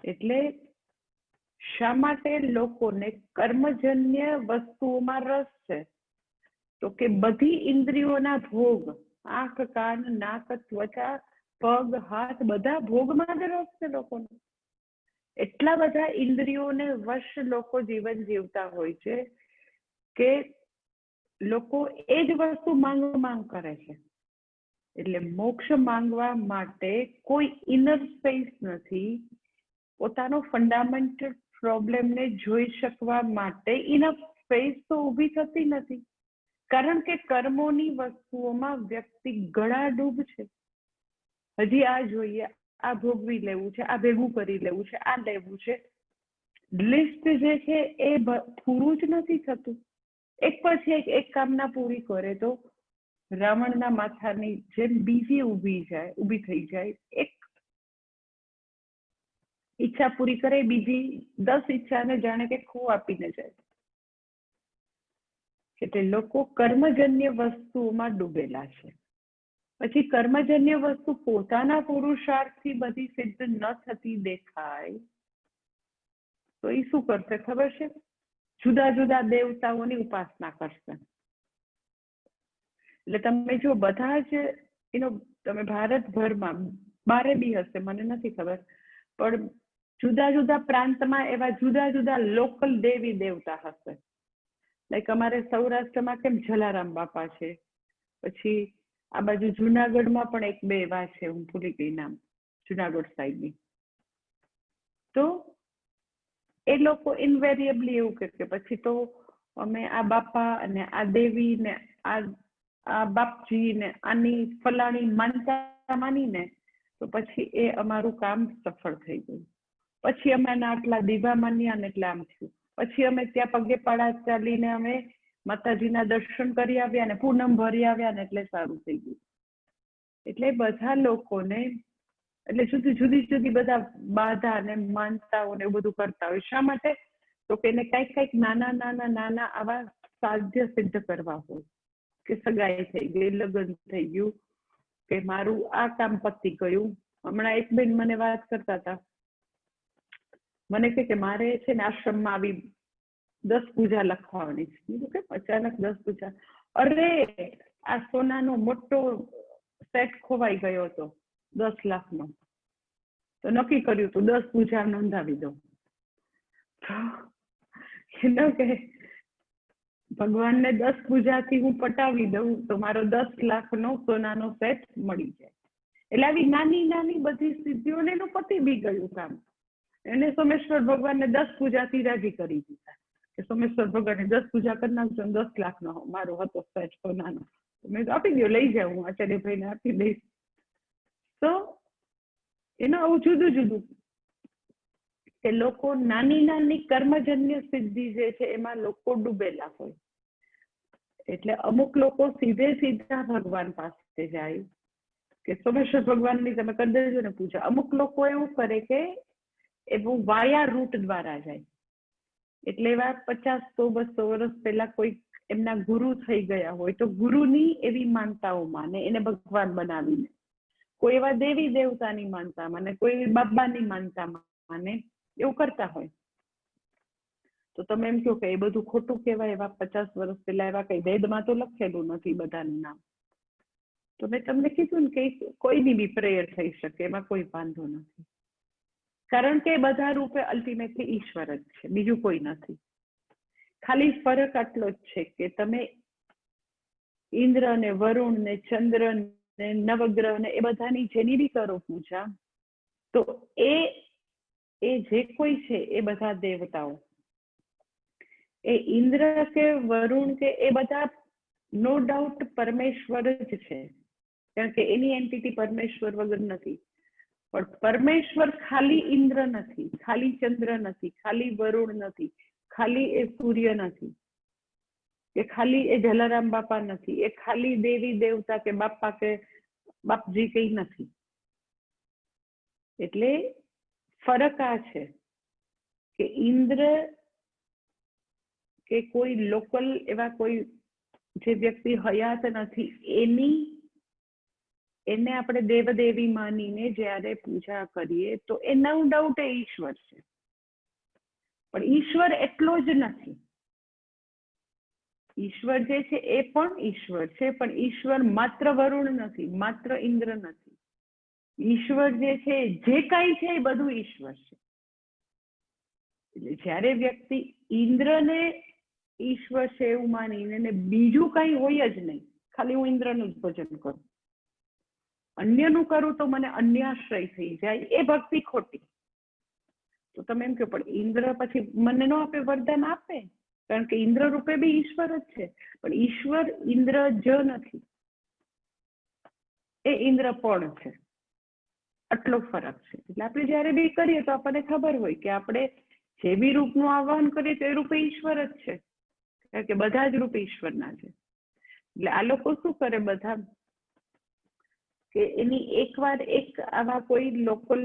એટલે શા માટે લોકોને કર્મજન્ય વસ્તુઓમાં રસ છે? તો કે બધી ઇન્દ્રિયોના ભોગ, આંખ, કાન, નાક, ત્વચા, પગ, હાથ, બધા ભોગમાં જ રસ છે લોકોને. એટલા બધા ઇન્દ્રિયોને વશ લોકો જીવન જીવતા હોય છે કે લોકો એ જ વસ્તુ માંગ કરે છે. એટલે મોક્ષ માંગવા માટે કોઈ ઇનર સ્પેસ નથી. પોતાનો ફંડામેન્ટલ પ્રોબ્લેમને જોઈ શકવા માટે ઇનફ સ્પેસ તો ઊભી થતી નથી, કારણ કે કર્મોની વસ્તુઓમાં વ્યક્તિ ગળાડૂબ છે. હજી આ જોઈએ, આ ભોગવી લેવું છે, આ ભેગું કરી લેવું છે, આ લેવું છે. લિસ્ટ જે છે એ પૂરું જ નથી થતું. એક પછી એક કામના પૂરી કરે તો રાવણના માથાની જેમ બીજી ઊભી થઈ જાય. એક ઈચ્છા પૂરી કરે, બીજી 10 ઈચ્છાને જાણે કે ખો આપીને જાય. એટલે લોકો કર્મજન્ય વસ્તુઓમાં ડૂબેલા છે. પછી કર્મજન્ય વસ્તુ પોતાના પુરુષાર્થથી બધી સિદ્ધ ન થતી દેખાય તો એ શું કરશે ખબર છે? જુદા જુદા દેવતાઓની ઉપાસના કરશે. એટલે તમે જો બધા જ તમે ભારતભરમાં બારે બી હશે, મને નથી ખબર, પણ જુદા જુદા પ્રાંતમાં એવા જુદા જુદા લોકલ દેવી દેવતા હશે. લાઈક અમારે સૌરાષ્ટ્રમાં કેમ જલારામ બાપા છે, પછી આ બાજુ જુનાગઢમાં પણ 1-2 એવા છે, હું ભૂલી ગઈ નામ, જુનાગઢ સાઈડની. તો એ લોકો ઇનવેરિયેબલી એવું કે પછી તો અમે આ બાપા અને આ દેવી ને આ બાપજી ને આની ફલાણી માનતા માનીને તો પછી એ અમારું કામ સફળ થઈ ગયું. પછી અમે આટલા દીવા માન્યા ને એટલે આમ થયું. પછી અમે ત્યાં પગે પાડા ચાલીને અમે માતાજીના દર્શન કરી આવ્યા ને પૂનમ ભરી આવ્યા ને એટલે સારું થઈ ગયું. એટલે બધા લોકોને એટલે જુદી જુદી બધા બાધા ને માનતાઓ ને એવું બધું કરતા હોય. શા માટે? તો કે એને કઈક નાના આવા સાધ્ય સિદ્ધ કરવા હોય કે સગાઈ થઈ ગઈ, લગ્ન થઈ ગયું, કે મારું આ કામ પતી ગયું. હમણાં એક બેન મને વાત કરતા હતા, મને કે મારે છે ને આશ્રમમાં આવી 10 પૂજા લખવાની છે. કીધું કે અચાનક 10 પૂજા? અરે આ સોનાનો મોટો સેટ ખોવાઈ ગયો હતો 10 લાખનો, તો નક્કી કર્યું તું 10 પૂજા નોંધાવી દઉં. કે ભગવાનને 10 પૂજાથી હું પટાવી દઉં તો મારો 10 લાખનો સોનાનો સેટ મળી જાય. એટલે આવી નાની નાની બધી સિદ્ધિઓને એનું પતી બી ગયું કામ. એને સોમેશ્વર ભગવાનને 10 પૂજાથી રાજી કરી દીધા કે સોમેશ્વર ભગવાનને 10 પૂજા કરી નાખજો, 10 લાખનો મારો હતો સેટ સોનાનો. મેં આપી દો, લઈ જાઉં, હું આચાર્યભાઈને આપી દઈશ. તો એનું આવું જુદું જુદું કે લોકો નાની નાની કર્મજન્ય સિદ્ધિ જે છે એમાં લોકો ડૂબેલા હોય. એટલે અમુક લોકો સીધા ભગવાન પાસે જાય કે સોમેશ્વર ભગવાનની તમે કરી દેજો ને પૂજા. અમુક લોકો એવું કરે કે એવું વાયા રૂટ દ્વારા જાય. એટલે એવા 50-100-200 વર્ષ પહેલા કોઈ એમના ગુરુ થઈ ગયા હોય તો ગુરુની એવી માનતાઓ માને, એને ભગવાન બનાવીને. કોઈ એવા દેવી દેવતાની માનતા માને, કોઈ બાબાની માનતા માને, એવું કરતા હોય. તો તમે એમ કહો કે એ બધું ખોટું કહેવાય? એવા 50 વર્ષ પહેલા એવા કઈ વેદમાં તો લખેલું નથી બધાનું નામ. તો મેં તમને કીધું ને કે કોઈની બી પ્રેયર થઈ શકે, એમાં કોઈ વાંધો નથી. કારણ કે બધા રૂપે અલ્ટિમેટલી ઈશ્વર જ છે, બીજું કોઈ નથી. ખાલી ફરક આટલો જ છે કે તમે ઇન્દ્ર ને વરુણ ને ચંદ્ર ને નવગ્રહ ને એ બધાની જેની બી કરો પૂજા, તો એ જે કોઈ છે એ બધા દેવતાઓ, એ ઇન્દ્ર કે વરુણ કે એ બધા નો ડાઉટ પરમેશ્વર જ છે, કારણ કે એની એન્ટિટી પરમેશ્વર વગર નથી. પણ પરમેશ્વર ખાલી ઇન્દ્ર નથી, ખાલી ચંદ્ર નથી, ખાલી વરુણ નથી, ખાલી એ સૂર્ય નથી, કે ખાલી એ જલારામ બાપા નથી, એ ખાલી દેવી દેવતા કે બાપા કે બાપજી કઈ નથી. એટલે ફરક આ છે કે ઇન્દ્ર કે કોઈ લોકલ એવા કોઈ જે વ્યક્તિ હયાત નથી એને આપણે દેવદેવી માનીને જ્યારે પૂજા કરીએ તો એ નો ડાઉટ એ ઈશ્વર છે. પણ ઈશ્વર એટલો જ નથી. ઈશ્વર જે છે એ પણ ઈશ્વર છે, પણ ઈશ્વર માત્ર વરુણ નથી, માત્ર ઇન્દ્ર નથી. ઈશ્વર જે છે જે કાંઈ છે એ બધું ઈશ્વર છે. એટલે જ્યારે વ્યક્તિ ઇન્દ્રને ઈશ્વર છે એવું માનીને બીજું કઈ હોય જ નહીં, ખાલી હું ઇન્દ્રનું જ ભજન કરું, અન્યનું કરું તો મને અન્યાશ્રય થઈ જાય, એ ભક્તિ ખોટી. તો તમે એમ કહો પણ ઇન્દ્ર પછી મને ન આપે, વરદાન આપે, કારણ કે ઇન્દ્ર રૂપે બી ઈશ્વર જ છે. પણ ઈશ્વર ઇન્દ્ર જ નથી, એ ઇન્દ્ર પણ છે. આટલો ફરક છે. એટલે આપણે જયારે બી કરીએ તો આપણને ખબર હોય કે આપણે જે બી રૂપનું આહવાન કરીએ તો એ રૂપે ઈશ્વર જ છે, કારણ કે બધા જ રૂપ ઈશ્વરના છે. એટલે આ લોકો શું કરે બધા કે એની એકવાર એક આવા કોઈ લોકલ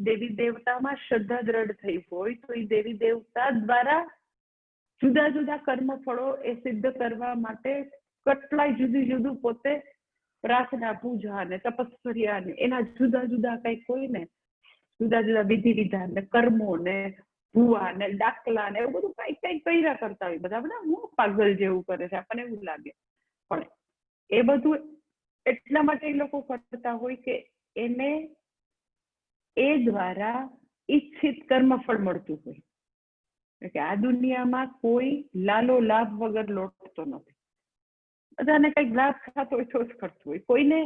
દેવી દેવતામાં શ્રદ્ધા દ્રઢ થઈ હોય તો એ દેવી દેવતા દ્વારા જુદા જુદા કર્મ ફળો એ સિદ્ધ કરવા માટે કેટલાય જુદું જુદું પોતે પ્રાર્થના, પૂજા ને તપસ્યા ને એના જુદા જુદા કઈક હોય ને, જુદા જુદા વિધિ વિધાન ને કર્મો ને ભૂવા ને દાખલા ને એવું બધું કઈક કઈક કર્યા કરતા હોય બધા. બધા હું પાગલ જેવું કરે છે, આપણને એવું લાગે. પણ એ બધું એટલા માટે એ લોકો કરતા હોય કે એને એ દ્વારા ઈચ્છિત કર્મફળ મળતું હોય. કે આ દુનિયામાં કોઈ લાલો લાભ વગર લોટતો નથી. બધાને કઈક લાભ થતો હોય તો જ કરતું હોય. કોઈને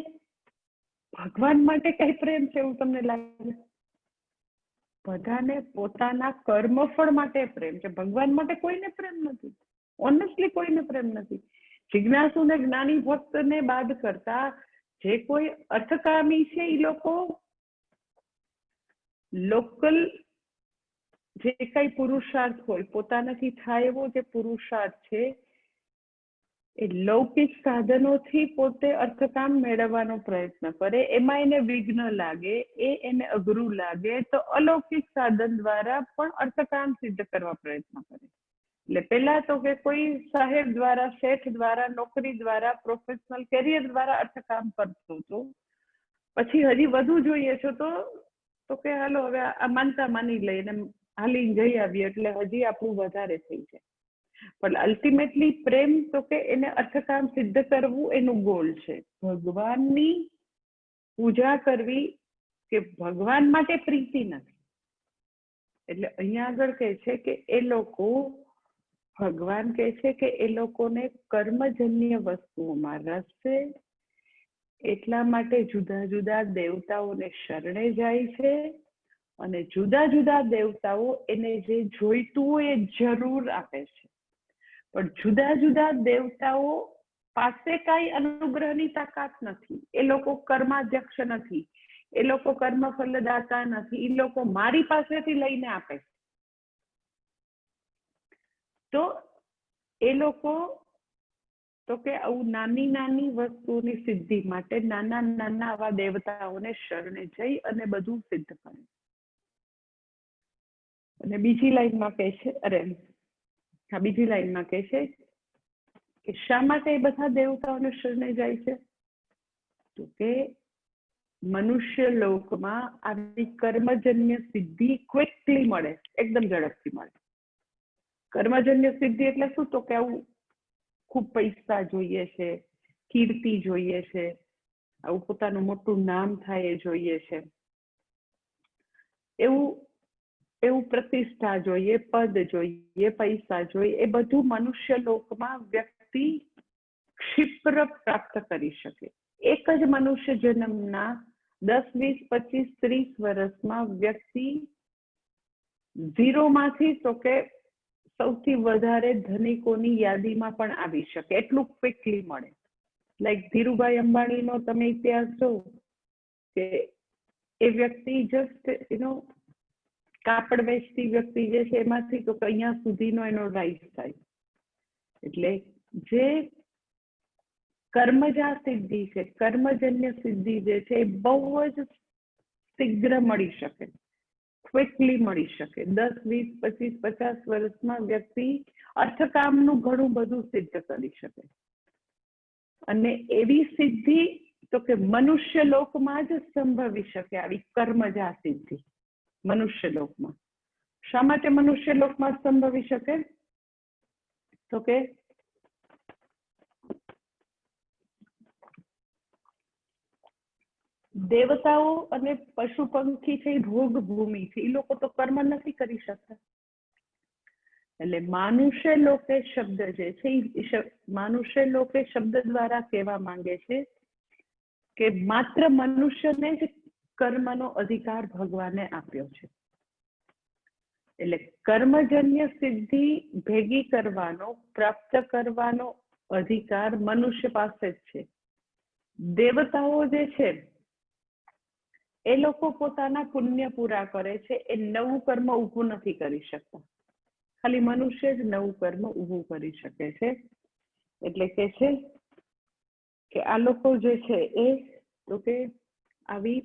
ભગવાન માટે કઈ પ્રેમ છે એવું તમને લાગે? બધાને પોતાના કર્મફળ માટે પ્રેમ છે, ભગવાન માટે કોઈને પ્રેમ નથી. ઓનેસ્ટલી કોઈને પ્રેમ નથી. જિજ્ઞાસુ ને જ્ઞાની ભક્ત ને બાદ કરતા જે કોઈ અર્થકામી છે એ લોકો લોકલ જે કઈ પુરુષાર્થ હોય, પોતાનાથી થાય એવો જે પુરુષાર્થ છે એ લૌકિક સાધનોથી પોતે અર્થકામ મેળવવાનો પ્રયત્ન કરે, એમાં એને વિઘ્ન લાગે, એને અઘરું લાગે તો અલૌકિક સાધન દ્વારા પણ અર્થકામ સિદ્ધ કરવા પ્રયત્ન કરે. એટલે પેલા તો કે કોઈ સાહેબ દ્વારા, શેઠ દ્વારા, નોકરી દ્વારા, પ્રોફેશનલ કેરિયર દ્વારા અર્થકામ કરતું હતું. પછી હજી વધુ જોઈએ છો તો કે હાલો હવે આ માનતા માની લઈને હાલી જઈ આવીએ એટલે હજી આપણું વધારે થઈ જાય. પણ અલ્ટિમેટલી પ્રેમ તો કે એને અર્થકામ સિદ્ધ કરવું એનું ગોલ છે. ભગવાનની પૂજા કરવી કે ભગવાન માટે પ્રીતિ નથી. એટલે અહીંયા આગળ કહે છે કે એ લોકો, ભગવાન કહે છે કે એ લોકોને કર્મજન્ય વસ્તુઓમાં રસ છે, એટલા માટે જુદા જુદા દેવતાઓને શરણે જાય છે અને જુદા જુદા દેવતાઓ એને જે જોઈતું હોય એ જરૂર આપે છે. પણ જુદા જુદા દેવતાઓ પાસે કાંઈ અનુગ્રહની તાકાત નથી. એ લોકો કર્માધ્યક્ષ નથી, એ લોકો કર્મફલદાતા નથી, એ લોકો મારી પાસેથી લઈને આપે. તો એ લોકો તો કે આવું નાની નાની વસ્તુની સિદ્ધિ માટે નાના નાના આવા દેવતાઓને શરણે જઈ અને બધું સિદ્ધ કરે. અને બીજી લાઈનમાં કહે છે, બીજી લાઈનમાં કહે છે કે શા માટે એ બધા દેવતાઓને શરણે જાય છે? તો કે મનુષ્ય લોકમાં આવી કર્મજન્ય સિદ્ધિ ક્વિકલી મળે, એકદમ ઝડપથી મળે. કર્મજન્ય સિદ્ધિ એટલે શું? તો કે આવું ખૂબ પૈસા જોઈએ છે, કીર્તિ જોઈએ છે, આવું પોતાનું મોટું નામ થાય એ જોઈએ છે, એવું પ્રતિષ્ઠા જોઈએ, પદ જોઈએ, પૈસા જોઈએ. એ બધું મનુષ્ય લોકમાં વ્યક્તિ ક્ષિપ્ર પ્રાપ્ત કરી શકે. એક જ મનુષ્ય જન્મના 10, 20, 25, 30 વર્ષમાં વ્યક્તિ 0 માંથી તો કે સૌથી વધારે ધનિકોની યાદીમાં પણ આવી શકે, એટલું ક્વિકલી મળે. લાઈક ધીરુભાઈ અંબાણીનો તમે ઇતિહાસ જો કે એ વ્યક્તિ જસ્ટ કાપડ વેચતી વ્યક્તિ જે છે એમાંથી તો અહીંયા સુધીનો એનો રાઈઝ થાય. એટલે જે કર્મજા સિદ્ધિ છે, કર્મજન્ય સિદ્ધિ જે છે એ બહુ જ શીઘ્ર મળી શકે, ક્વિકલી મળી શકે. 10, 20, 25, 50 વર્ષમાં વ્યક્તિ અર્થકામનું ઘણું બધું સિદ્ધ કરી શકે. અને એવી સિદ્ધિ તો કે મનુષ્ય લોકમાં જ સંભવી શકે, આવી કર્મજા સિદ્ધિ મનુષ્ય લોકમાં. શા માટે મનુષ્ય લોકમાં સંભવી શકે? તો કે દેવતાઓ અને પશુ પંખી છે, ભોગ ભૂમિ છે, એ લોકો તો કર્મ નથી કરી શકતા. એટલે માનુષ્ય લોકે શબ્દ જે છે, માનુષ્ય લોકે શબ્દ દ્વારા કહેવા માંગે છે કે માત્ર મનુષ્યને જ કર્મનો અધિકાર ભગવાને આપ્યો છે. એટલે કર્મજન્ય સિદ્ધિ ભેગી કરવાનો, પ્રાપ્ત કરવાનો અધિકાર મનુષ્ય પાસે જ છે. દેવતાઓ જે છે એ લોકો પોતાના પુણ્ય પૂરા કરે છે, એ નવું કર્મ ઊભું નથી કરી શકતા. ખાલી મનુષ્ય જ નવું કર્મ ઊભું કરી શકે છે. એટલે કે છે કે આ લોકો જે છે એ તો કે આવી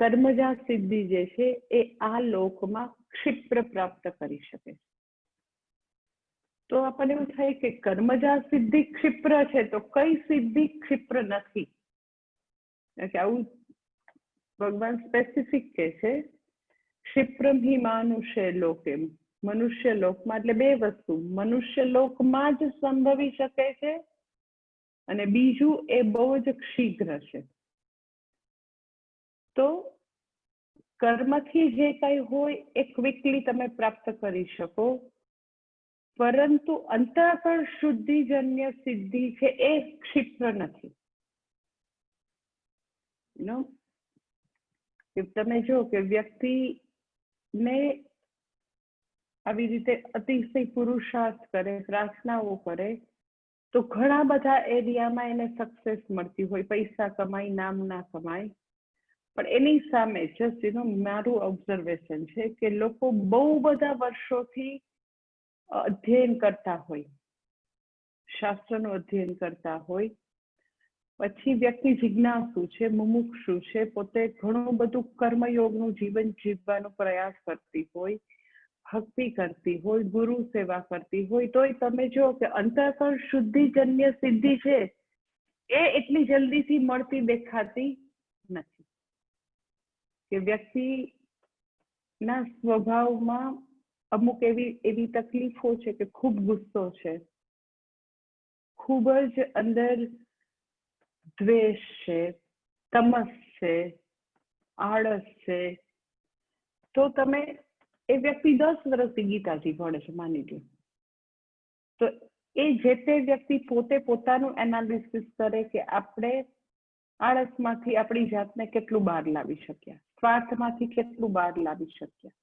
કર્મજા સિદ્ધિ જે છે એ આ લોકમાં ક્ષિપ્ર પ્રાપ્ત કરી શકે. તો આપણને એવું થાય કે કર્મજા સિદ્ધિ ક્ષિપ્ર છે, તો કઈ સિદ્ધિ ક્ષિપ્ર નથી? કે આવું ભગવાન સ્પેસિફિક કહે છે, ક્ષિપ્રમ હિ માનુષે લોકે, મનુષ્ય લોકમાં. એટલે બે વસ્તુ મનુષ્ય લોકમાં જ સંભવી શકે છે અને બીજું એ બહુ જ શીઘ્ર છે. તો કર્મથી જે કઈ હોય એ ક્વિકલી તમે પ્રાપ્ત કરી શકો, પરંતુ અંતઃકરણ શુદ્ધિજન્ય સિદ્ધિ છે એ ક્ષિપ્ર નથી. તમે જો કે વ્યક્તિને આવી રીતે અતિશય પુરુષાર્થ કરે, પ્રાર્થનાઓ કરે, તો ઘણા બધા એરિયામાં એને સક્સેસ મળતી હોય, પૈસા કમાય, નામ ના કમાય. પણ એની સામે જસ્ટ મારું ઓબ્ઝર્વેશન છે કે લોકો બહુ બધા વર્ષોથી અધ્યયન કરતા હોય, શાસ્ત્રનું અધ્યયન કરતા હોય, પછી વ્યક્તિ જિજ્ઞાસુ છે, મુમુક્ષુ છે, પોતે ઘણું બધું કર્મયોગનું જીવન જીવવાનો પ્રયાસ કરતી હોય, ભક્તિ કરતી હોય, ગુરુ સેવા કરતી હોય, તોય તમે જો કે અંતઃકરણ શુદ્ધિજન્ય સિદ્ધિ છે એ એટલી જલ્દીથી મળતી દેખાતી નથી. કે વ્યક્તિના સ્વભાવમાં અમુક એવી તકલીફો છે કે ખૂબ ગુસ્સો છે, ખૂબ જ અંદર દ્વેષ છે, તમસ છે, આળસ છે, તો તમે એ વ્યક્તિ 10 વર્ષથી ગીતાજી ભણે છે માની લો, તો એ જે તે વ્યક્તિ પોતે પોતાનું એનાલિસિસ કરે કે આપણે આળસમાંથી આપણી જાતને કેટલું બહાર લાવી શક્યા, સ્વાર્થમાંથી કેટલું બહાર લાવી શક્યા,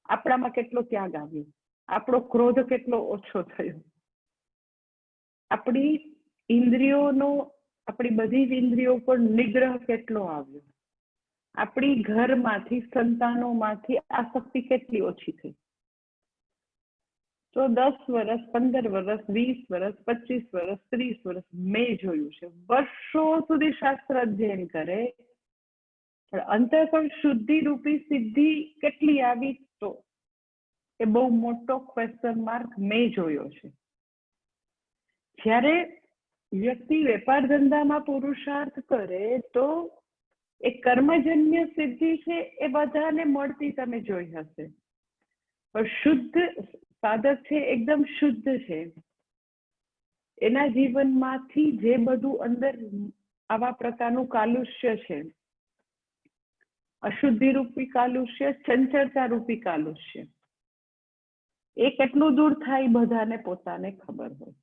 આપણામાં કેટલો ત્યાગ આવ્યો, આપણો ક્રોધ કેટલો ઓછો થયો, આપણી ઇન્દ્રિયોનો આપણી બધી જ ઇન્દ્રિયો પર નિગ્રહ કેટલો આવ્યો, આપણી ઘરમાંથી સંતાનોમાંથી આસક્તિ કેટલી ઓછી થઈ. તો 10 વર્ષ, 15 વર્ષ, 20 વર્ષ, 25 વર્ષ, 30 વર્ષ મેં જોયું છે, વર્ષો સુધી શાસ્ત્ર અધ્યયન કરે, પણ અંતઃકરણ શુદ્ધિ રૂપી સિદ્ધિ કેટલી આવી, તો એ બહુ મોટો ક્વેશ્ચન માર્ક મેં જોયો છે. જ્યારે વ્યક્તિ વેપાર ધંધામાં પુરુષાર્થ કરે તો એ કર્મજન્ય સિદ્ધિ છે એ બધાને મળતી તમે જોઈ હશે, પણ શુદ્ધ સાધક છે, એકદમ શુદ્ધ છે, એના જીવનમાંથી જે બધું અંદર આવા પ્રકારનું કાલુષ્ય છે, અશુદ્ધિ રૂપી કાલુષ્ય, ચંચળતા રૂપી કાલુષ્ય, એ કેટલું દૂર થાય બધાને પોતાને ખબર હોય.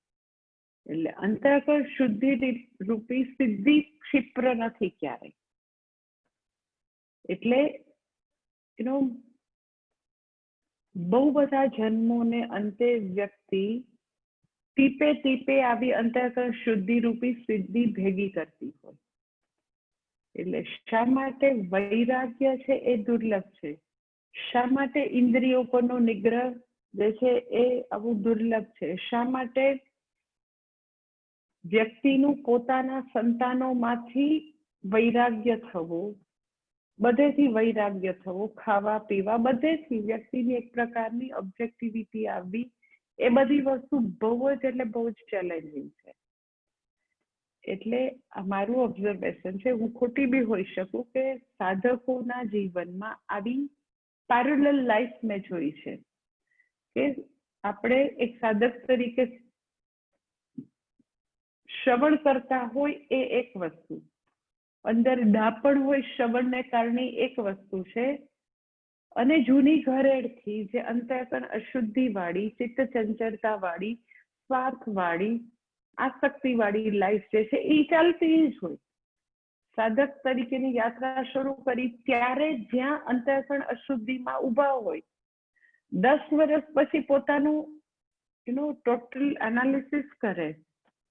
એટલે અંતઃકરણ શુદ્ધિ રૂપી સિદ્ધિ ક્ષિપ્ર નથી ક્યારેય. એટલે બહુ બધા જન્મોને અંતે વ્યક્તિ ટીપે ટીપે આવી અંતઃકરણ શુદ્ધિ રૂપી સિદ્ધિ ભેગી કરતી હોય. એટલે શા માટે વૈરાગ્ય છે એ દુર્લભ છે, શા માટે ઇન્દ્રિયો પરનો નિગ્રહ જે છે એ આવું દુર્લભ છે, શા માટે વ્યક્તિનું પોતાના સંતાનોમાંથી વૈરાગ્ય થવું, બધેથી વૈરાગ્ય થવું, ખાવા પીવા બધેથી વ્યક્તિની એક પ્રકારની ઓબ્જેક્ટિવિટી આવવી, એ બધી વસ્તુ બહુ જ એટલે બહુ જ ચેલેન્જિંગ છે. એટલે આ મારું ઓબ્ઝર્વેશન છે, હું ખોટી બી હોઈ શકું, કે સાધકોના જીવનમાં આવી પેરેલલ લાઈફ મેં જોઈ છે, કે આપણે એક સાધક તરીકે શ્રવણ કરતા હોય એ એક વસ્તુ, અંદર ડાપણ હોય શ્રવણને કારણે એક વસ્તુ છે, અને જૂની ઘરેડથી જે અંતઃકરણ અશુદ્ધિ વાળી, ચિત્ત ચંચળતા વાળી, સ્વાર્થ વાળી, આસક્તિ વાળી લાઈફ જે છે એ ચાલતી જ હોય. સાધક તરીકેની યાત્રા શરૂ કરી ત્યારે જ્યાં અંતઃકરણ અશુદ્ધિમાં ઉભા હોય, 10 વર્ષ પછી પોતાનું ટોટલ એનાલિસિસ કરે,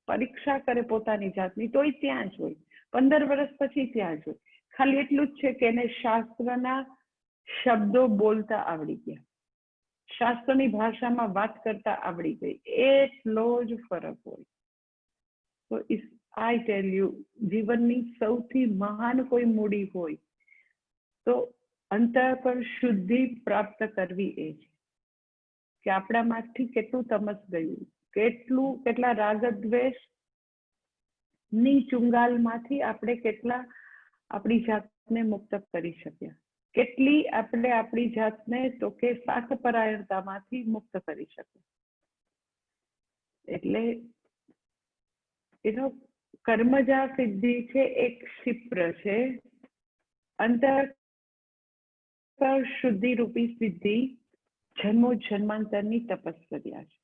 પરીક્ષા કરે પોતાની જાતની, તોય ત્યાં જ હોય, 15 વર્ષ પછી ત્યાં જ હોય. ખાલી એટલું જ છે કે એને શાસ્ત્રના શબ્દો બોલતા આવડી ગયા, શાસ્ત્રની ભાષામાં વાત કરતા આવડી ગઈ, એટલો જ ફરક હોય. તો આઈ ટેલ યુ, જીવનની સૌથી મહાન કોઈ મૂડી હોય તો અંતઃકરણ શુદ્ધિ પ્રાપ્ત કરવી એ છે, કે આપણામાંથી કેટલું તમસ ગયું, કેટલા રાગ દ્વેષ ની ચુંગાલમાંથી આપણે કેટલા આપણી જાતને મુક્ત કરી શક્યા, કેટલી આપણે આપણી જાતને તો કે સ્વાર્થપરાયણતામાંથી મુક્ત કરી શક્યા. એટલે એનો કર્મજા સિદ્ધિ છે એક ક્ષિપ્ર છે, અંતઃકરણ શુદ્ધિ રૂપી સિદ્ધિ જન્મો જન્માંતરની તપસ્યા છે.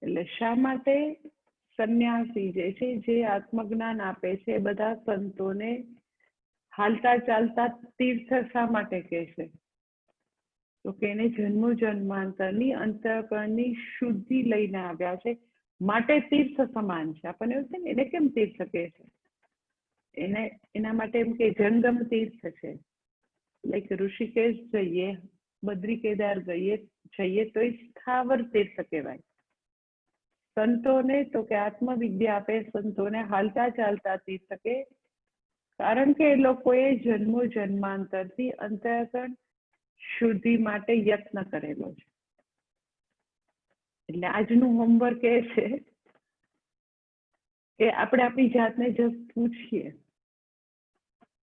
એટલે શા માટે સંન્યાસી જે છે, જે આત્મજ્ઞાન આપે છે, બધા સંતોને હાલતા ચાલતા તીર્થ શા માટે કહે છે, તો કે એને જન્મો જન્માંતરની અંતઃકરણની શુદ્ધિ લઈને આવ્યા છે, માટે તીર્થ સમાન છે. આપણને એવું છે ને, એને કેમ તીર્થ કહે છે, એના માટે એમ કે જંગમ તીર્થ છે, લાઈક ઋષિકેશ જઈએ, બદ્રી કેદાર જઈએ તો એ સ્થાવર તીર્થ કહેવાય. સંતોને તો કે આત્મવિદ્યા આપે, સંતોને હાલતા ચાલતા તીર્થ કે, કારણ કે એ લોકોએ જન્મો જન્માંતરથી અંતઃકરણ શુદ્ધિ માટે યત્ન કરેલો છે. એટલે આજનું હોમવર્ક એ છે કે આપણે આપણી જાતને જસ્ટ પૂછીએ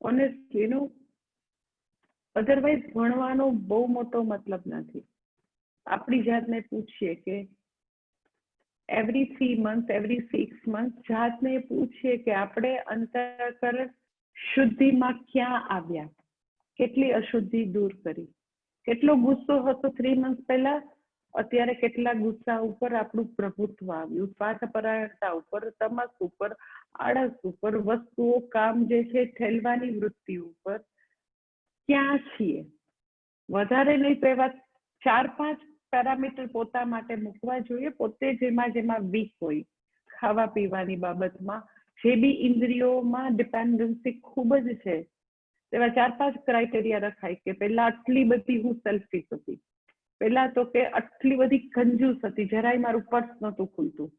ઓનેસ્ટલી નો, અધરવાઇઝ ભણવાનો બહુ મોટો મતલબ નથી. આપણી જાતને પૂછીએ કે એવરી 3 months, એવરી 6 months જાતને પૂછીએ કે આપણે અંતઃકરણ શુદ્ધિમાં ક્યાં આવ્યા, કેટલી અશુદ્ધિ દૂર કરી, કેટલો ગુસ્સો હતો 3 months પહેલા, અત્યારે કેટલા ગુસ્સા ઉપર આપણું પ્રભુત્વ આવ્યું, સ્વાર્થપરાયણતા ઉપર, તમસ ઉપર, આળસ ઉપર, વસ્તુઓ કામ જે છે ઠેલવાની વૃત્તિ ઉપર ક્યાં છીએ. વધારે નહીં તો એવા 4-5 પેરામીટર પોતા માટે મૂકવા જોઈએ. પોતે જેમાં વીક હોય, ખાવા પીવાની બાબતમાં જે બી ઇન્દ્રિયોમાં ડિપેન્ડન્સી ખૂબ જ છે, તેવા 4-5 ક્રાઇટેરિયા રખાય કે પહેલા આટલી બધી હું સેલ્ફિશ હતી, પહેલા તો કે આટલી બધી કંજૂસ હતી, જરાય મારું પર્સ નહોતું ખુલતું,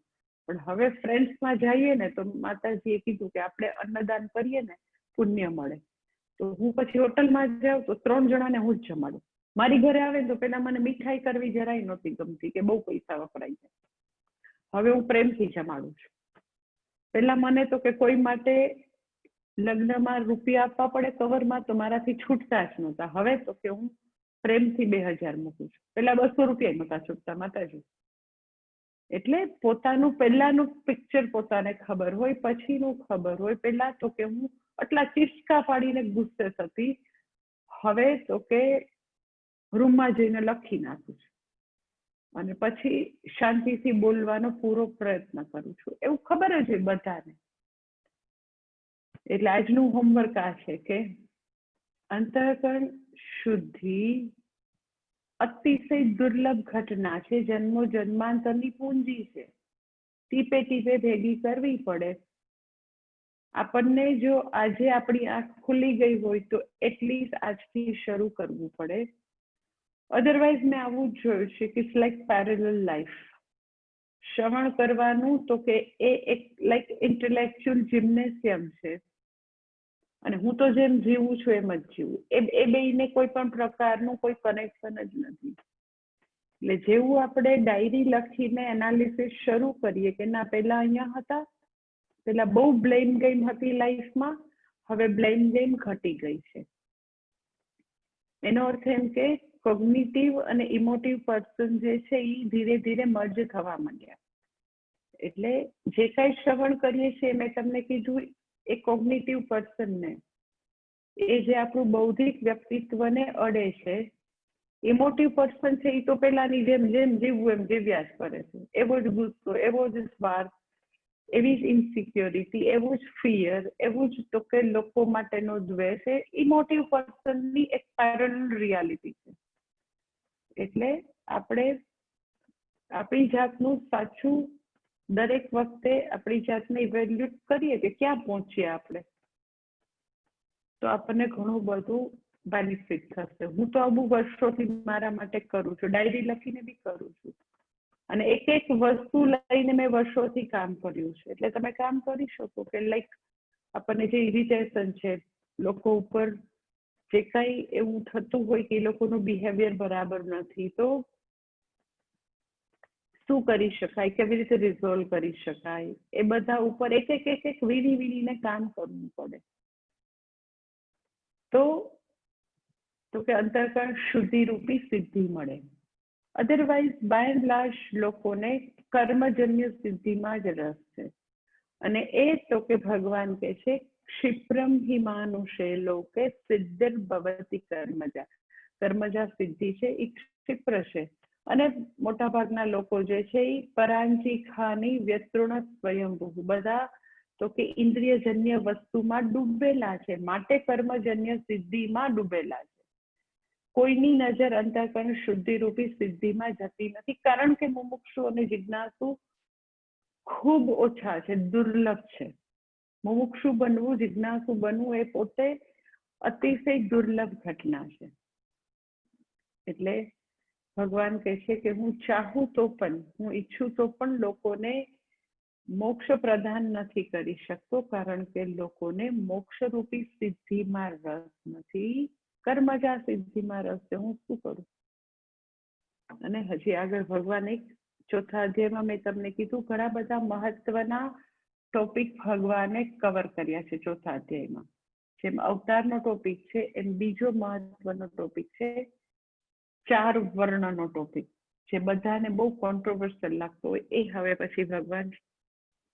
પણ હવે ફ્રેન્ડ્સમાં જઈએ ને તો માતાજીએ કીધું કે આપણે અન્નદાન કરીએ ને પુણ્ય મળે. તો હું પછી હોટલમાં જાઉં તો 3 જણાને હું જ જમાડું. મારી ઘરે આવે તો પેલા મને મીઠાઈ કરવી જરાય નહોતી ગમતી કે બહુ પૈસા વપરાય જાય. હવે હું પ્રેમથી જમાડું છું. પેલા મને તો કે કોઈ માટે લગ્નમાં રૂપિયા આપવા પડે કવરમાં તો મારાથી છૂટતા જ નહોતા. હવે તો કે હું પ્રેમથી 2000 મૂકું છું. પેલા 200 રૂપિયા નહોતા છૂટતા માતાજી. એટલે પોતાનું પહેલાનું પિક્ચર પોતાને ખબર હોય, પછીનું ખબર હોય. પેલા તો કે હું આટલા ચીસકા પાડીને ગુસ્સે થતી, હવે તો કે રૂમમાં જઈને લખી નાખું છું અને પછી શાંતિથી બોલવાનો પૂરો પ્રયત્ન કરું છું. એવું ખબર જ હોય બધાને. એટલે આજનું હોમવર્ક આ છે કે અંતઃકરણ શુદ્ધિ અતિશય દુર્લભ ઘટના છે, જન્મો જન્માંતરની પૂંજી છે, ટીપે ટીપે ભેગી કરવી પડે. આપણને જો આજે આપણી આંખ ખુલી ગઈ હોય તો એટલીસ્ટ આજથી શરૂ કરવું પડે. અધરવાઇઝ મેં આવું જ જોયું છે કે ઇટ્સ લાઈક પેરેલલ લાઈફ. શ્રવણ કરવાનું તો કે એ એક લાઈક ઇન્ટેલેક્ચ્યુઅલ જિમ્નેશિયમ છે અને હું તો જેમ જીવું છું એમ જ જીવું. એ બેયને કોઈ પણ પ્રકારનું કોઈ કનેક્શન જ નથી. એટલે જેવું આપણે ડાયરી લખીને એનાલિસિસ શરૂ કરીએ કે ના પહેલા અહીંયા હતા, પહેલા બહુ બ્લેમ ગેમ હતી લાઈફમાં, હવે બ્લેમ ગેમ ઘટી ગઈ છે. એનો અર્થ એમ કે કોગ્નિટિવ અને ઇમોટિવ પર્સન જે છે એ ધીરે ધીરે મર્જ થવા માંડ્યા. એટલે જે કાંઈ શ્રવણ કરીએ છીએ મેં તમને કીધું એ કોગ્નિટિવ પર્સનને, એ જે આપણું બૌદ્ધિક વ્યક્તિત્વને અડે છે. ઇમોટિવ પર્સન છે એ તો પેલાની જેમ જીવવું એમ જીવ્યા જ કરે છે. એવો જ ગુસ્સો, એવો જ સ્વાર્થ, એવી જ ઇન્સિક્યોરિટી, એવું જ ફિયર, એવું જ તો કે લોકો માટેનો દ્વેષ એ ઇમોટિવ પર્સનની એક પેરેલલ રિયાલિટી છે. એટલે આપણે આપણી જાતનું સાચું દરેક વખતે આપણી જાતને ઇવેલ્યુએટ કરીએ કે ક્યાં પહોંચીએ આપણે, તો આપણને ઘણું બધું બેનિફિટ થશે. હું તો આવું વર્ષોથી મારા માટે કરું છું, ડાયરી લખીને બી કરું છું અને એક એક વસ્તુ લઈને મેં વર્ષોથી કામ કર્યું છે. એટલે તમે કામ કરી શકો કે લાઈક આપણને જે ઇરિટેશન છે, લોકો ઉપર જે કાંઈ એવું થતું હોય કે એ લોકોનું બિહેવિયર બરાબર નથી, તો શું કરી શકાય, કેવી રીતે રિઝોલ્વ કરી શકાય, એ બધા ઉપર એક એક વીણીને કામ કરવું પડે. તો કે અંતઃકરણ શુદ્ધિરૂપી સિદ્ધિ મળે. અધરવાઇઝ બાય એન્ડ લાર્જ લોકોને કર્મજન્ય સિદ્ધિમાં જ રસ છે અને એ તો કે ભગવાન કહે છે ક્ષિપ્રમ હિ માનુષે લોકે સિદ્ધિર્ભવતિ કર્મજા. કર્મજા સિદ્ધિ છે એ ક્ષિપ્ર છે અને મોટા ભાગના લોકો જે છે એ પરાંચી ખાની વ્યતૃણ સ્વયંભૂ, બધા તો કે ઇન્દ્રિયજન્ય વસ્તુમાં ડૂબેલા છે, માટે કર્મજન્ય સિદ્ધિમાં ડૂબેલા છે. કોઈની નજર અંતઃકરણ શુદ્ધિરૂપી સિદ્ધિમાં જતી નથી, કારણ કે મુમુક્ષુ અને જિજ્ઞાસુ ખૂબ ઓછા છે, દુર્લભ છે. મુમુક્ષુ બનવું, જિજ્ઞાસુ બનવું એ પોતે અતિશય દુર્લભ ઘટના છે. એટલે ભગવાન કહે છે કે હું ચાહું તો પણ, હું ઈચ્છું તો પણ લોકોને મોક્ષ પ્રદાન નથી કરી શકતો, કારણ કે લોકોને મોક્ષરૂપી સિદ્ધિમાં રસ નથી, કર્મજા સિદ્ધિમાં રસ છે, હું શું કરું? અને હજી આગળ ભગવાન એક ચોથા અધ્યાયમાં મેં તમને કીધું ઘણા બધા મહત્વના ટોપિક ભગવાને કવર કર્યા છે ચોથા અધ્યાયમાં. જેમ અવતારનો ટોપિક છે એમ બીજો મહત્વનો ટોપિક છે 4 વર્ણનો ટોપિક, જે બધાને બહુ કોન્ટ્રોવર્સિયલ લાગતો હોય એ હવે પછી ભગવાન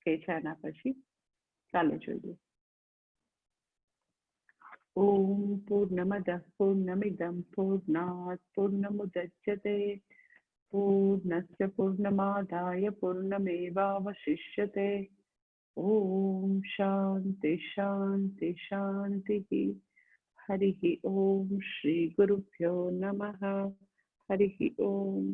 કહે છે આના પછી. ચાલો જોઈએ. ઓમ પૂર્ણમદ પૂર્ણમિદમ પૂર્ણાત પૂર્ણમુદચ્યતે પૂર્ણસ્ય પૂર્ણમાદાય પૂર્ણમેવાવશિષ્યતે. ઓમ શાંતિ શાંતિ શાંતિ. હરિ ઓમ શ્રી ગુરુભ્યો નમઃ. હરિ ઓમ.